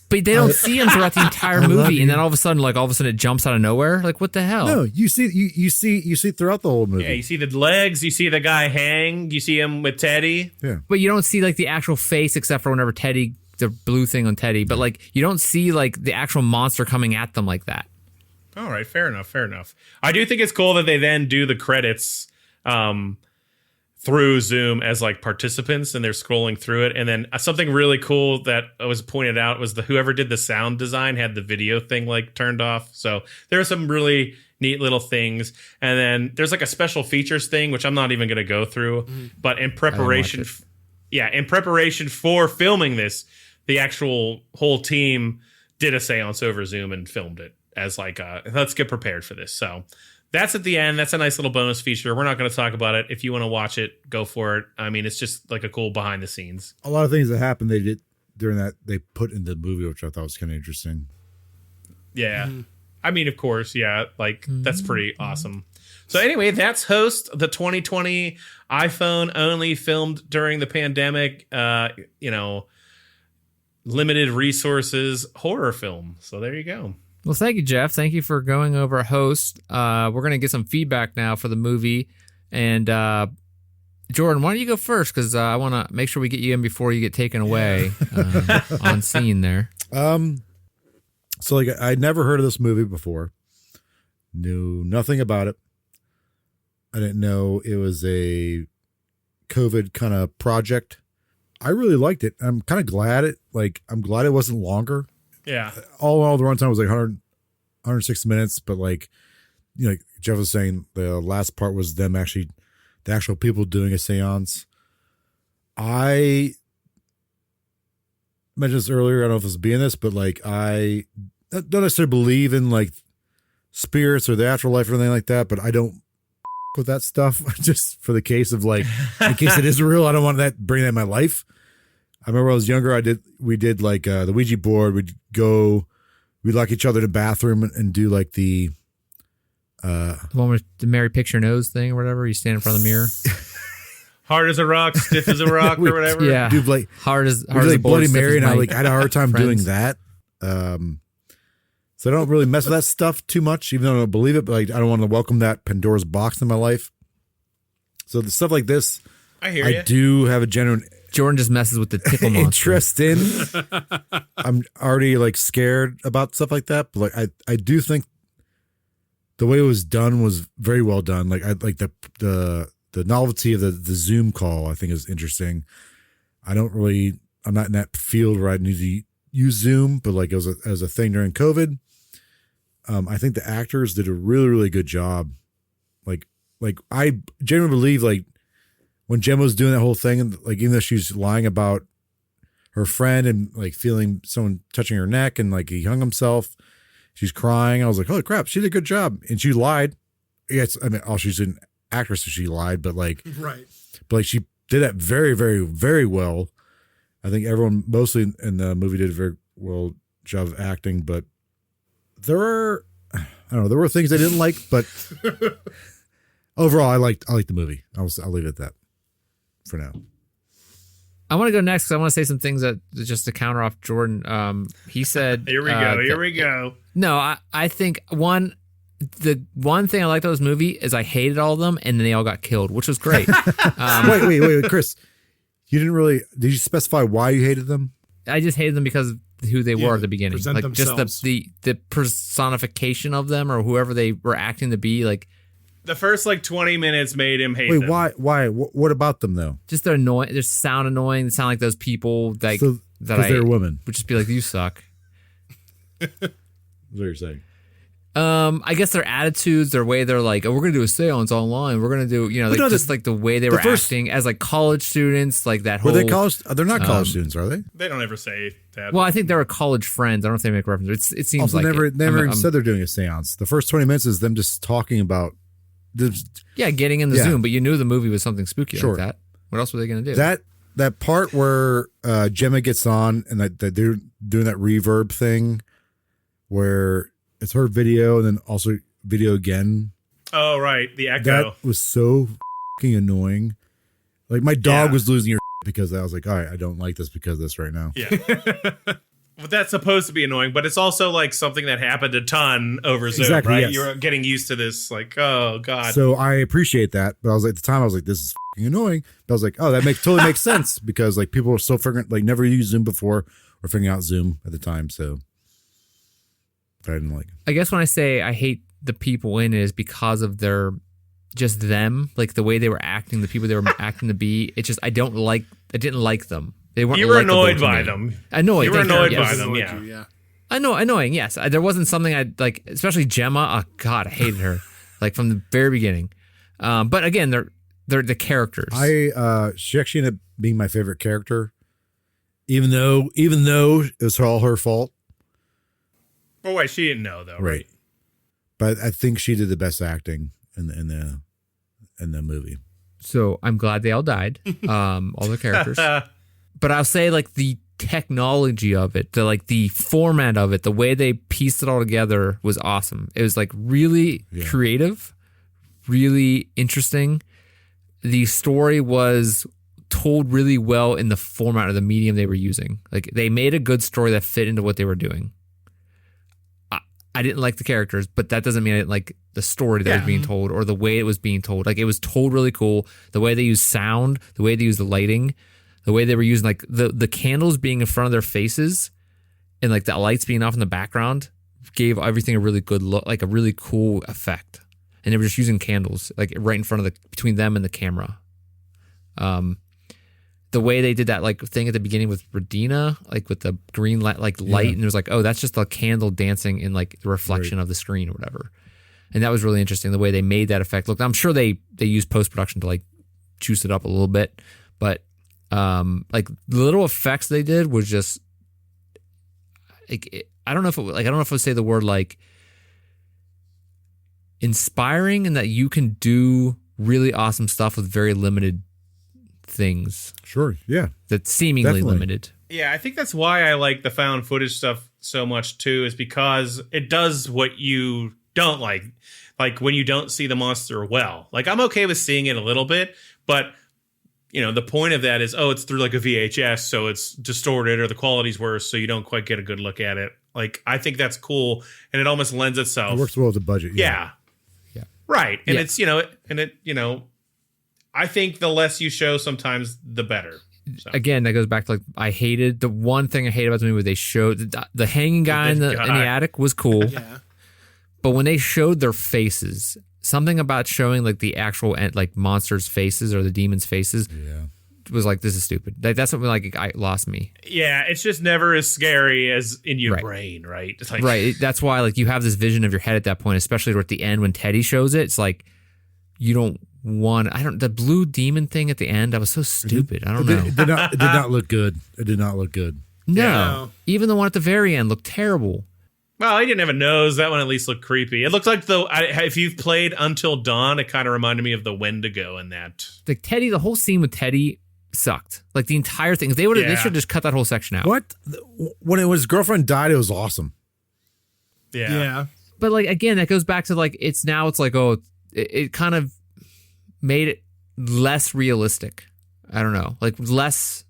they don't see him throughout the entire love movie, you. and then all of a sudden it jumps out of nowhere. Like, what the hell? No, you see throughout the whole movie. Yeah, you see the legs, you see the guy hang, you see him with Teddy. Yeah. But you don't see like the actual face except for whenever Teddy, the blue thing on Teddy. But like you don't see like the actual monster coming at them like that. All right, fair enough. I do think it's cool that they then do the credits through Zoom as like participants, and they're scrolling through it. And then something really cool that was pointed out was whoever did the sound design had the video thing like turned off. So there are some really neat little things. And then there's like a special features thing, which I'm not even going to go through. But in preparation, in preparation for filming this, the actual whole team did a seance over Zoom and filmed it as like, let's get prepared for this. So that's at the end. That's a nice little bonus feature. We're not going to talk about it. If you want to watch it, go for it. I mean, it's just like a cool behind the scenes. A lot of things that happened they did during that they put in the movie, which I thought was kind of interesting. Yeah. I mean, of course, yeah, like that's pretty awesome. So anyway, that's Host, the 2020 iPhone only, filmed during the pandemic, limited resources horror film. So there you go. Well, thank you, Jeff. Thank you for going over Host. We're going to get some feedback now for the movie. And Jordan, why don't you go first? Because I want to make sure we get you in before you get taken away on scene there. So like I'd never heard of this movie before. Knew nothing about it. I didn't know it was a COVID kind of project. I really liked it. I'm kind of glad I'm glad it wasn't longer. Yeah. All the runtime was like 106 minutes, but like, Jeff was saying the last part was them the actual people doing a seance. I mentioned this earlier. I don't know if this will be in this, but like, I don't necessarily believe in like spirits or the afterlife or anything like that, but I don't with that stuff just for the case of like, in case it is real, I don't want that bring that in my life. I remember when I was younger, we did like the Ouija board. We'd lock each other in the bathroom and do like the one with the Mary Picture Nose thing or whatever. You stand in front of the mirror. Hard as a rock, stiff as a rock, or whatever. Yeah. do like hard as like a Bloody board, Mary, and I had a hard time friends. doing that. So I don't really mess with that stuff too much, even though I don't believe it. But like, I don't want to welcome that Pandora's box in my life. So the stuff like this, I hear I you. do have a genuine Jordan just messes with the tickle monster. interest in. I'm already like scared about stuff like that, but like I do think the way it was done was very well done. Like I like the novelty of the Zoom call, I think is interesting. I'm not in that field where I need to use Zoom, but like as a thing during COVID. I think the actors did a really, really good job. Like I genuinely believe like when Gemma was doing that whole thing, and like even though she's lying about her friend and like feeling someone touching her neck and like he hung himself, she's crying. I was like, holy crap, she did a good job. And she lied. Yes, I mean, she's an actress, so she lied, but like, Right. but like she did that very, very, very well. I think everyone mostly in the movie did a very well job of acting, but there were things I didn't like, but overall I liked the movie. I'll leave it at that for now. I want to go next because I want to say some things that just to counter off Jordan. He said, Here we go. No, I think the one thing I liked about this movie is I hated all of them and then they all got killed, which was great. Wait, Chris, did you specify why you hated them? I just hated them because of who they were at the beginning. present Like themselves. just the personification of them or whoever they were acting to be. Like The first like 20 minutes made him hate Wait, them. why? What about them though? just they're annoying. They sound annoying. They sound like those people that So, that because I they're women. would just be like, you suck. That's what you're saying. I guess their attitudes, their way they're like, oh, we're gonna do a seance online. We're gonna do, like, no, just like the way they were first- acting as like college students, like that whole. Were they college? They're not college students, are they? They don't ever say that. Well, I think they were college friends. I don't know if they make reference. It seems Also, like never it. even I'm- said they're doing a seance. The first 20 minutes is them just talking about yeah, getting in the Yeah. Zoom, but you knew the movie was something spooky Sure. like that. What else were they gonna do? that part where Gemma gets on and that they're doing that reverb thing where it's her video and then also video again. Oh, right. The echo. That was so fucking annoying. Like my dog Yeah. was losing her because I was like, all right, I don't like this because of this right now. Yeah. But that's supposed to be annoying, but it's also like something that happened a ton over Zoom, Exactly, right? yes. You're getting used to this, like, oh god. So I appreciate that, but I was like, at the time I was like, this is fucking annoying. But I was like, oh, that totally makes sense because like people are still figuring, like never used Zoom before or figuring out Zoom at the time. So I didn't like it. I guess when I say I hate the people in it is because of their just them, like the way they were acting, the people they were acting to be. It's just I didn't like them. They weren't. You were likable annoyed to by me. them. Annoyed. You were thank annoyed yes. by them, Annoyed yeah. you, I know, annoying. Yes, there wasn't something I like, especially Gemma. Oh God, I hated her like from the very beginning. But again, they're the characters. She actually ended up being my favorite character, even though it was all her fault. Oh wait, she didn't know though, right? But I think she did the best acting in the movie. So I'm glad they all died. All the characters. But I'll say like the technology of it, the format of it, the way they pieced it all together was awesome. It was like really creative, really interesting. The story was told really well in the format of the medium they were using. Like they made a good story that fit into what they were doing. I didn't like the characters, but that doesn't mean I didn't like the story that was being told or the way it was being told. Like it was told really cool. The way they used sound, the way they used the lighting, the way they were using like the candles being in front of their faces and like the lights being off in the background gave everything a really good look, like a really cool effect. And they were just using candles like right in front of between them and the camera. The way they did that like thing at the beginning with Radina, like with the green light, and it was like, oh, that's just a candle dancing in like the reflection of the screen or whatever. And that was really interesting the way they made that effect. Look, I'm sure they used post-production to like juice it up a little bit, but like the little effects they did was just like, I don't know if I don't know if I would say the word like inspiring, and that you can do really awesome stuff with very limited things. Sure. Yeah. That's seemingly Definitely. limited. Yeah, I think that's why I like the found footage stuff so much too, is because it does what you don't like when you don't see the monster well. Like I'm okay with seeing it a little bit, but you know, the point of that is, oh, it's through like a VHS, so it's distorted or the quality's worse, so you don't quite get a good look at it. Like I think that's cool, and it almost lends itself. It works well with the budget. Yeah. Right. And it's, I think the less you show sometimes the better. So. Again, that goes back to like I hated the one thing I hated about the movie. They showed the hanging guy in the attic was cool, but when they showed their faces, something about showing like the actual like monsters' faces or the demons' faces was like, this is stupid. Like, that's something like I lost me. Yeah, it's just never as scary as in your brain, right? It's like, right. That's why like you have this vision of your head at that point, especially at the end when Teddy shows it. It's like you don't. The blue demon thing at the end, I was so stupid. I don't know. It did not look good. It did not look good. No. Even the one at the very end looked terrible. Well, he didn't have a nose. That one at least looked creepy. It looked like if you've played Until Dawn, it kind of reminded me of the Wendigo in that. Like Teddy, the whole scene with Teddy sucked. Like the entire thing. They should have just cut that whole section out. What? When his girlfriend died, it was awesome. Yeah. But like, again, that goes back to like, it's like, oh, it kind of made it less realistic. I don't know, like less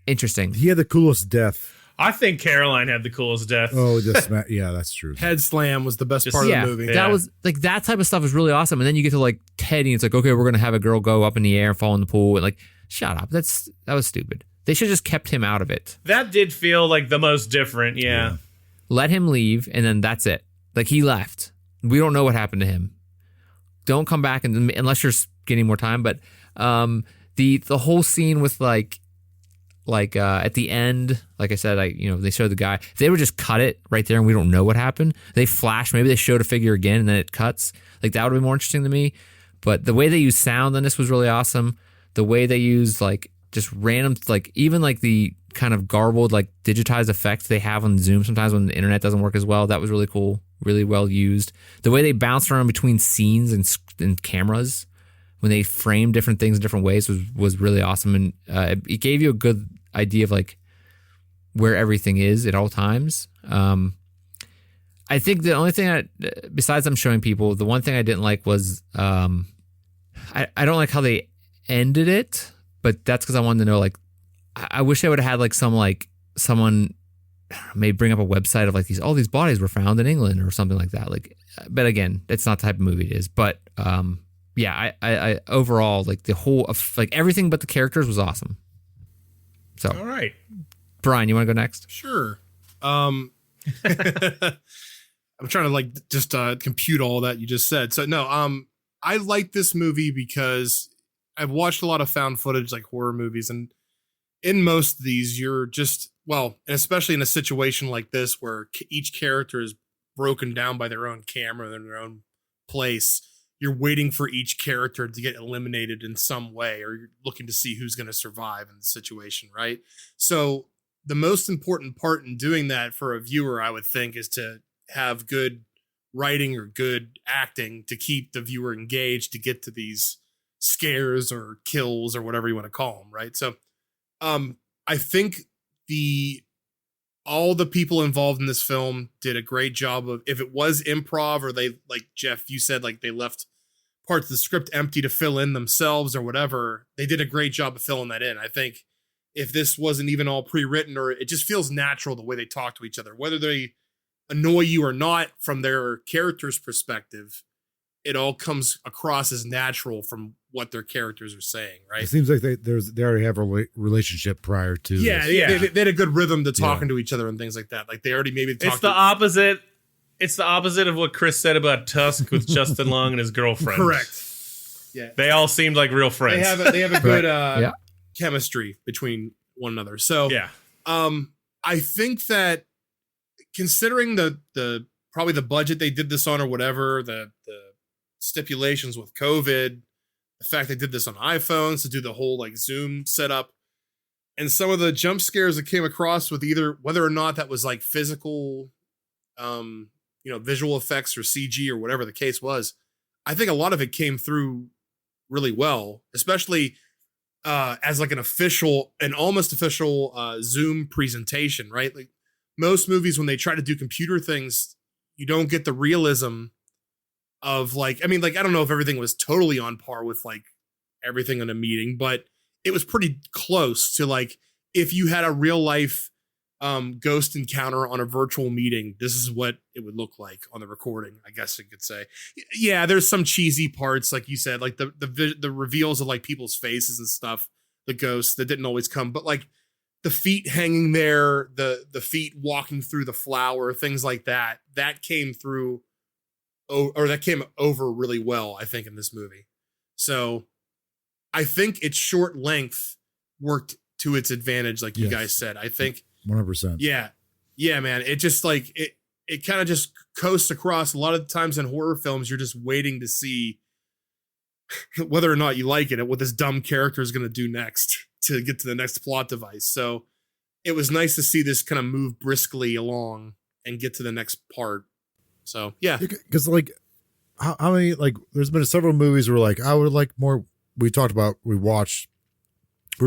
interesting. He had the coolest death. I think Caroline had the coolest death. Oh, yeah, that's true. Head slam was the best part of the movie. That was like that type of stuff was really awesome. And then you get to like Teddy, and it's like, okay, we're gonna have a girl go up in the air and fall in the pool, and like, shut up. That was stupid. They should have just kept him out of it. That did feel like the most different. Yeah. Let him leave, and then that's it. Like he left. We don't know what happened to him. Don't come back unless you're getting more time. But the whole scene with like at the end, like I said, they showed the guy. If they would just cut it right there and we don't know what happened, they flash, maybe they showed a figure again and then it cuts. Like that would have been more interesting to me. But the way they used sound on this was really awesome. The way they used like just random, like even like the kind of garbled, like digitized effects they have on Zoom sometimes when the internet doesn't work as well. That was really cool. Really well used. The way they bounced around between scenes and cameras when they framed different things in different ways was really awesome. And it gave you a good idea of like where everything is at all times. I think the only thing besides them showing people, the one thing I didn't like was I don't like how they ended it, but that's because I wanted to know, like, I wish I would have had like someone may bring up a website of like all these bodies were found in England or something like that. Like, but again, it's not the type of movie it is. But I overall like the whole of like everything but the characters was awesome. So, all right, Brian, you want to go next? Sure. I'm trying to like just compute all that you just said. So no, I like this movie because I've watched a lot of found footage like horror movies, and in most of these, you're just and especially in a situation like this where each character is broken down by their own camera and their own place, you're waiting for each character to get eliminated in some way, or you're looking to see who's going to survive in the situation, right? So the most important part in doing that for a viewer, I would think, is to have good writing or good acting to keep the viewer engaged to get to these scares or kills or whatever you want to call them, right? So I think all the people involved in this film did a great job of, if it was improv or they, like Jeff, you said, like they left parts of the script empty to fill in themselves or whatever, they did a great job of filling that in. I think if this wasn't even all pre-written, or it just feels natural the way they talk to each other, whether they annoy you or not from their character's perspective, it all comes across as natural from what their characters are saying, right? It seems like they already have a relationship prior to Yeah, this. yeah. They had a good rhythm to talking to each other and things like that. Like they already maybe talked. It's the opposite. It's the opposite of what Chris said about Tusk with Justin Long and his girlfriend. Correct. Yeah, They all seemed like real friends. they have a good Yeah. chemistry between one another. So yeah. I think that considering the probably the budget they did this on or whatever, the stipulations with COVID, the fact they did this on iPhones to do the whole like Zoom setup, and some of the jump scares that came across with either whether or not that was like physical, visual effects or CG or whatever the case was, I think a lot of it came through really well, especially as like an almost official Zoom presentation, right? Like most movies, when they try to do computer things, you don't get the realism of like, I don't know if everything was totally on par with like everything in a meeting, but it was pretty close to like, if you had a real life ghost encounter on a virtual meeting, this is what it would look like on the recording, I guess you could say. Yeah, there's some cheesy parts, like you said, like the reveals of like people's faces and stuff, the ghosts that didn't always come, but like the feet hanging there, the feet walking through the flower, things like that came through, or that came over really well, I think, in this movie. So I think its short length worked to its advantage, like you guys said. I think 100%. Yeah, man. It just like it kind of just coasts across. A lot of times in horror films, you're just waiting to see whether or not you like it and what this dumb character is going to do next to get to the next plot device. So it was nice to see this kind of move briskly along and get to the next part. So yeah, because like how many, like there's been several movies where like I would like more. We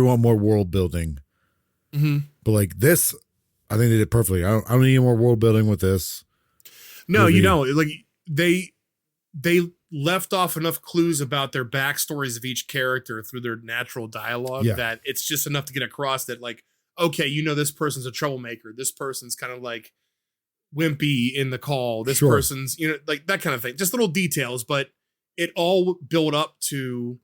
want more world building. Mm-hmm. But like this, I think they did perfectly. I don't need more world building with this. No, movie. you don't. Like they left off enough clues about their backstories of each character through their natural dialogue that it's just enough to get across that like, okay, this person's a troublemaker. This person's kind of like wimpy in the call. This person's, like that kind of thing. Just little details, but it all built up to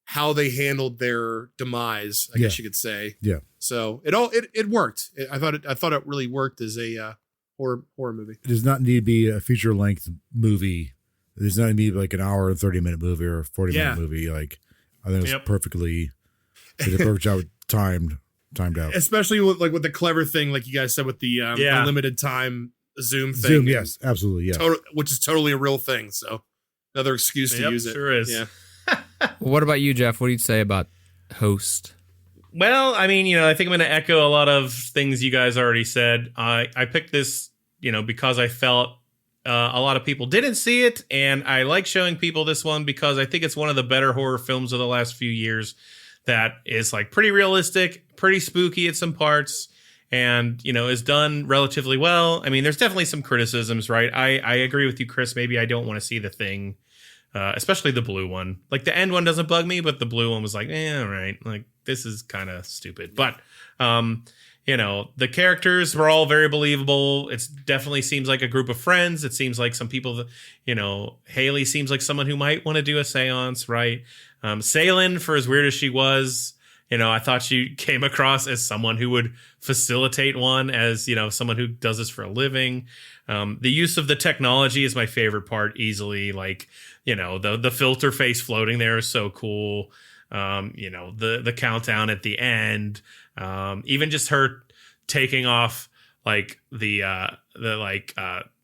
how they handled their demise, I guess you could say. Yeah. So it worked. I thought it really worked as a horror movie. It does not need to be a feature length movie. It does not need to be like an hour and 30-minute movie or a 40-minute movie. Like I think it was perfectly did a perfect job timed out. Especially with the clever thing, like you guys said, with the unlimited time Zoom thing. Zoom, yes, absolutely, yeah. Which is totally a real thing. So another excuse to use it. Sure is. Yeah. What about you, Jeff? What do you say about Host? Well, I think I'm going to echo a lot of things you guys already said. I picked this, because I felt a lot of people didn't see it, and I like showing people this one because I think it's one of the better horror films of the last few years that is like pretty realistic, pretty spooky at some parts, and, is done relatively well. There's definitely some criticisms, right? I agree with you, Chris. Maybe I don't want to see The Thing. Especially the blue one. Like the end one doesn't bug me, but the blue one was like, all right, like this is kind of stupid. But the characters were all very believable. It definitely seems like a group of friends. It seems like some people that, Haley seems like someone who might want to do a seance, right? Salen, for as weird as she was, I thought she came across as someone who would facilitate one, as, someone who does this for a living. The use of the technology is my favorite part easily. Like, the filter face floating there is so cool. The countdown at the end, even just her taking off like the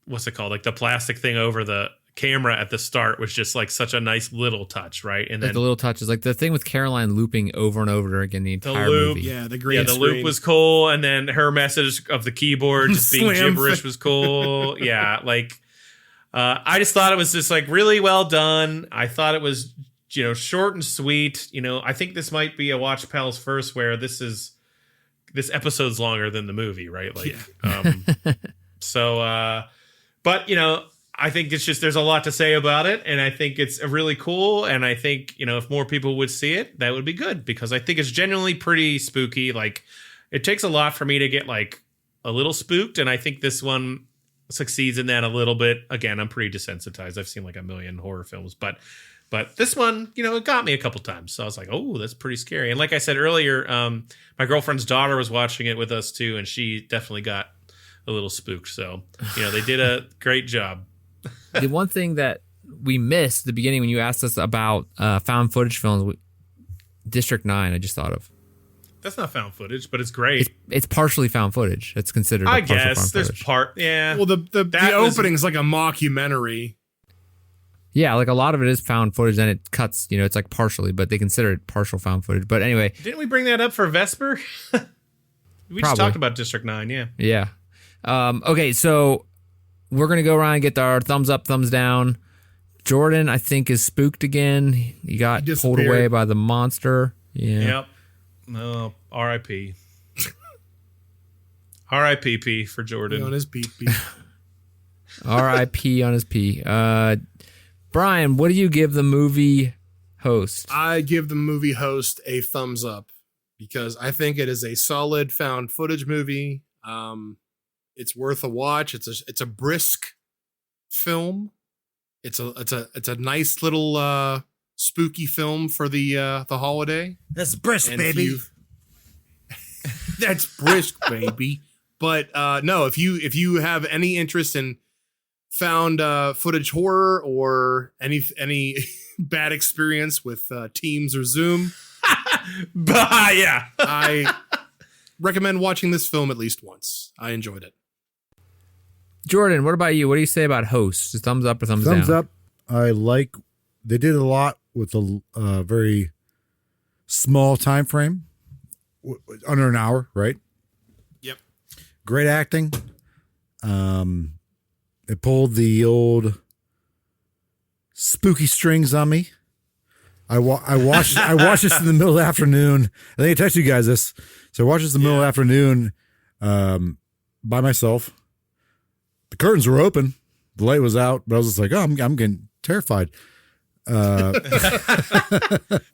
what's it called? Like the plastic thing over the camera at the start was just like such a nice little touch, right? And then the little touches, like the thing with Caroline looping over and over again the entire movie. Yeah, the green screen. Loop was cool, and then her message of the keyboard just being gibberish was cool. Yeah, like I just thought it was just like really well done. I thought it was short and sweet. I think this might be a Watch Pals first where this is this episode's longer than the movie, right? Like, Yeah. But I think it's just there's a lot to say about it, and I think it's really cool. And I think if more people would see it, that would be good because I think it's genuinely pretty spooky. Like, it takes a lot for me to get like a little spooked, and I think this one succeeds in that a little bit. Again, I'm pretty desensitized. I've seen like a million horror films, but this one, it got me a couple times. So I was like, oh, that's pretty scary. And like I said earlier, my girlfriend's daughter was watching it with us too, and she definitely got a little spooked. So, they did a great job. The one thing that we missed at the beginning when you asked us about found footage films, District 9, I just thought of. That's not found footage, but it's great. It's partially found footage. It's considered I partial guess. found There's footage. yeah. Well, the opening's like a mockumentary. Yeah, like a lot of it is found footage, and it cuts, it's like partially, but they consider it partial found footage. But anyway. Didn't we bring that up for Vesper? We just talked about District 9, yeah. Yeah. Okay, so we're going to go around and get our thumbs up, thumbs down. Jordan, I think, is spooked again. He got pulled away by the monster. Yeah. Yep. No, R.I.P. R.I.P. for Jordan. On his pee-pee. R.I.P. on his pee. Brian, what do you give the movie Host? I give the movie Host a thumbs up because I think it is a solid found footage movie. It's worth a watch. It's a brisk film. It's a nice little spooky film for the holiday. That's brisk, And baby. That's brisk, baby. But no, if you have any interest in found footage horror or any bad experience with Teams or Zoom, Yeah. I recommend watching this film at least once. I enjoyed it. Jordan, what about you? What do you say about Host? Just thumbs up or thumbs down? Thumbs up. They did a lot with a very small time frame, under an hour, right? Yep. Great acting. It pulled the old spooky strings on me. I watched this in the middle of the afternoon. I think I texted you guys this. So I watched this in the middle of the afternoon by myself. The curtains were open. The light was out, but I was just like, oh, I'm getting terrified.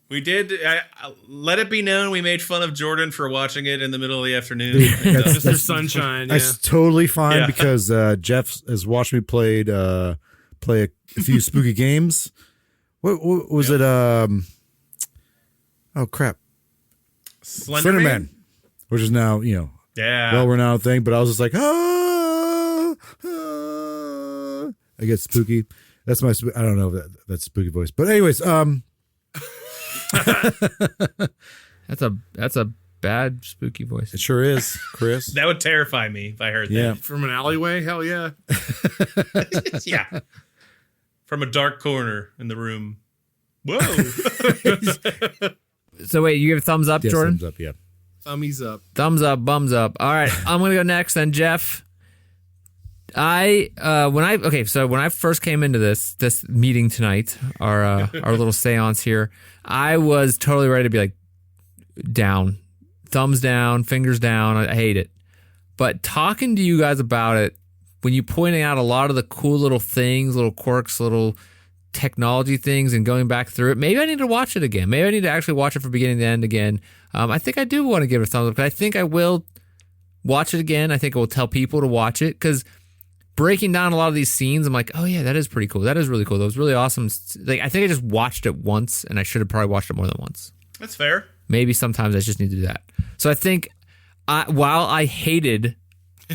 We did. Let it be known we made fun of Jordan for watching it in the middle of the afternoon. Mr. Sunshine. Yeah. That's totally fine because Jeff has watched me play a few spooky games. What was it? Oh crap! Slenderman, which is now well-renowned thing. But I was just like, I get spooky. That's my. I don't know if that's spooky voice, but anyways, That's a bad spooky voice. it sure is, Chris. That would terrify me if I heard Yeah. From an alleyway? Hell yeah. that. Yeah. From a dark corner in the room. Whoa. So wait, you give a thumbs up, Yes, Jordan? thumbs up, yeah. Thummies up. Thumbs up, bums up. All right, I'm gonna go next then, Jeff. When I first came into this meeting tonight, our little seance here, I was totally ready to be like down, thumbs down, fingers down. I hate it. But talking to you guys about it, when you pointing out a lot of the cool little things, little quirks, little technology things, and going back through it, maybe I need to watch it again. Maybe I need to actually watch it from beginning to end again. I think I do want to give it a thumbs up, but I think I will watch it again. I think I will tell people to watch it because breaking down a lot of these scenes, I'm like, oh yeah, that is pretty cool. That is really cool. That was really awesome. Like, I think I just watched it once, and I should have probably watched it more than once. That's fair. Maybe sometimes I just need to do that. So I think while I hated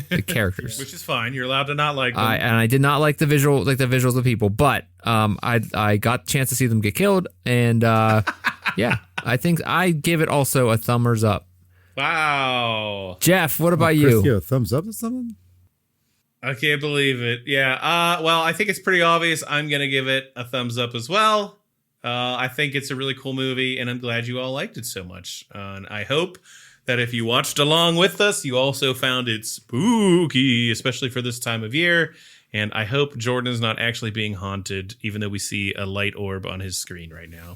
the characters, Which is fine. You're allowed to not like them. and I did not like the visuals of people, but I got a chance to see them get killed, and yeah, I think I give it also a thumbers up. Wow. Jeff, what about Chris, you? give a thumbs up to something? I can't believe it. Yeah. Well, I think it's pretty obvious. I'm going to give it a thumbs up as well. I think it's a really cool movie, and I'm glad you all liked it so much. And I hope that if you watched along with us, you also found it spooky, especially for this time of year. And I hope Jordan is not actually being haunted, even though we see a light orb on his screen right now.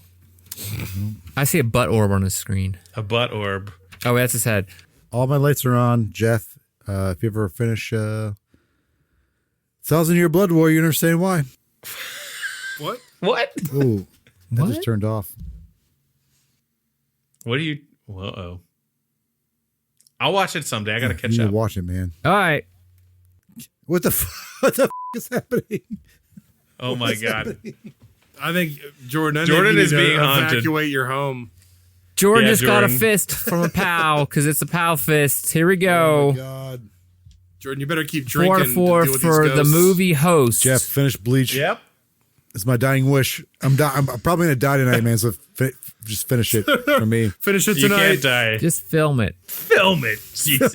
I see a butt orb on his screen. A butt orb. Oh, that's his head. all my lights are on. Jeff, if you ever finish 1,000-Year Blood War, you understand why. What? What? Oh, that What? just turned off. What do you? Uh-oh. I'll watch it someday. I got to You catch need up. to watch it, man. All right. What the what the is happening? Oh my God. I think Jordan. Jordan you is need to being haunted. Evacuate your home. Jordan Yeah, just got a Jordan. fist from a pal because it's a pal fist. Here we Oh go. my God. Jordan, you better keep 4 drinking. to 4 to deal with for these the ghosts. movie host. Jeff, finish Bleach. Yep. It's my dying wish. I'm probably gonna die tonight, man. So just finish it for me. Finish it You tonight. can't die. Just film it. Film it. Jesus.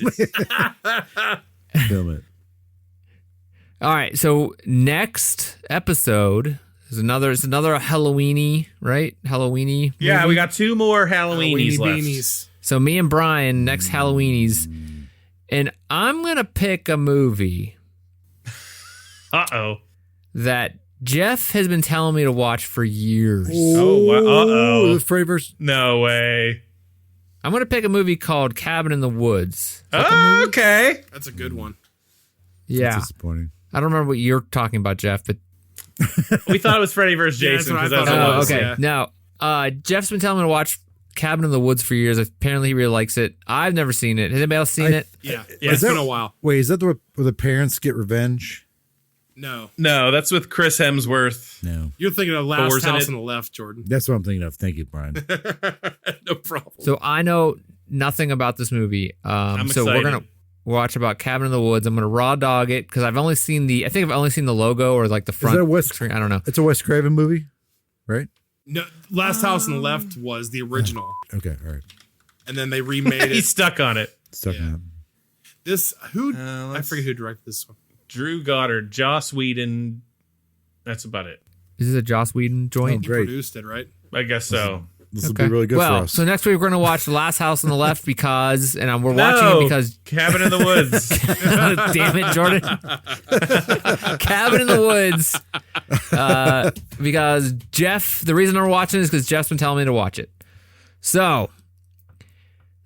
Film it. All right. So next episode is another Halloweeny, right? Halloweeny. Yeah, movie? we got 2 more Halloweenies Weenie left. beanies. So me and Brian next Halloweenies, and I'm gonna pick a movie Uh-oh. that Jeff has been telling me to watch for years. Oh, wow. Uh-oh. The Freddy versus. No way. I'm gonna pick a movie called Cabin in the Woods. Oh, okay. That's a good one. Yeah, Disappointing. I don't remember what you're talking about, Jeff, but We thought it was Freddy versus Yeah, that's Jason what I because that's thought what it it was. okay. yeah. No, Jeff's been telling me to watch Cabin in the Woods for years. Apparently, he really likes it. I've never seen it. Has anybody else seen it? Yeah. Yeah, It's is been that- a while. Wait, is that where the parents get revenge? No. No, that's with Chris Hemsworth. No. You're thinking of Last Thor's in House it. on the Left, Jordan. That's what I'm thinking of. Thank you, Brian. No problem. So I know nothing about this movie. I'm so we're excited. gonna watch about Cabin in the Woods. I'm gonna raw dog it because I've only seen I think I've only seen the logo or like the front that Wes- screen. I don't know. It's a Wes Craven movie, right? No, Last House on the Left was the original, Okay, all right. and then they remade He's it. stuck on it. Stuck Yeah. out. This who I let's- forget who directed this one. Drew Goddard, Joss Whedon. That's about it. Is this a Joss Whedon joint? He Great. produced it, right? I guess so. This will be really good well, for us. so next week we're gonna watch The Last House on the Left because, and we're watching it because. Cabin in the Woods. Damn it, Jordan! Cabin in the Woods. Because Jeff. The reason we're watching it is because Jeff's been telling me to watch it. So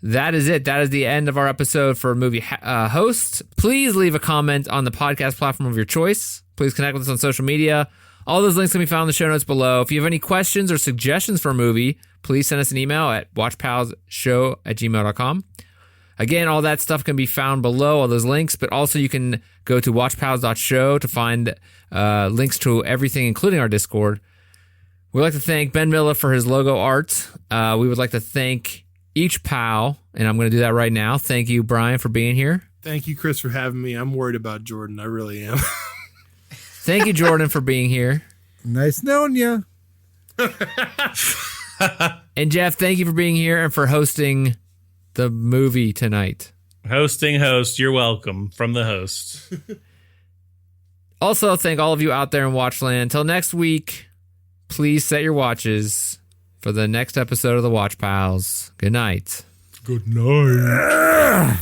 that is it. That is the end of our episode for movie host. Please leave a comment on the podcast platform of your choice. Please connect with us on social media. All those links can be found in the show notes below. If you have any questions or suggestions for a movie, please send us an email at watchpals.show@gmail.com. Again, all that stuff can be found below, all those links, but also you can go to watchpals.show to find links to everything, including our Discord. We'd like to thank Ben Miller for his logo art. We would like to thank each pal, and I'm going to do that right now. Thank you, Brian, for being here. Thank you, Chris, for having me. I'm worried about Jordan. I really am. Thank you, Jordan, for being here. Nice knowing you. And Jeff, thank you for being here and for hosting the movie tonight. Hosting host, you're welcome from the host. Also, thank all of you out there in Watchland. Until next week, please set your watches for the next episode of the Watch Pals. Good night. Good night.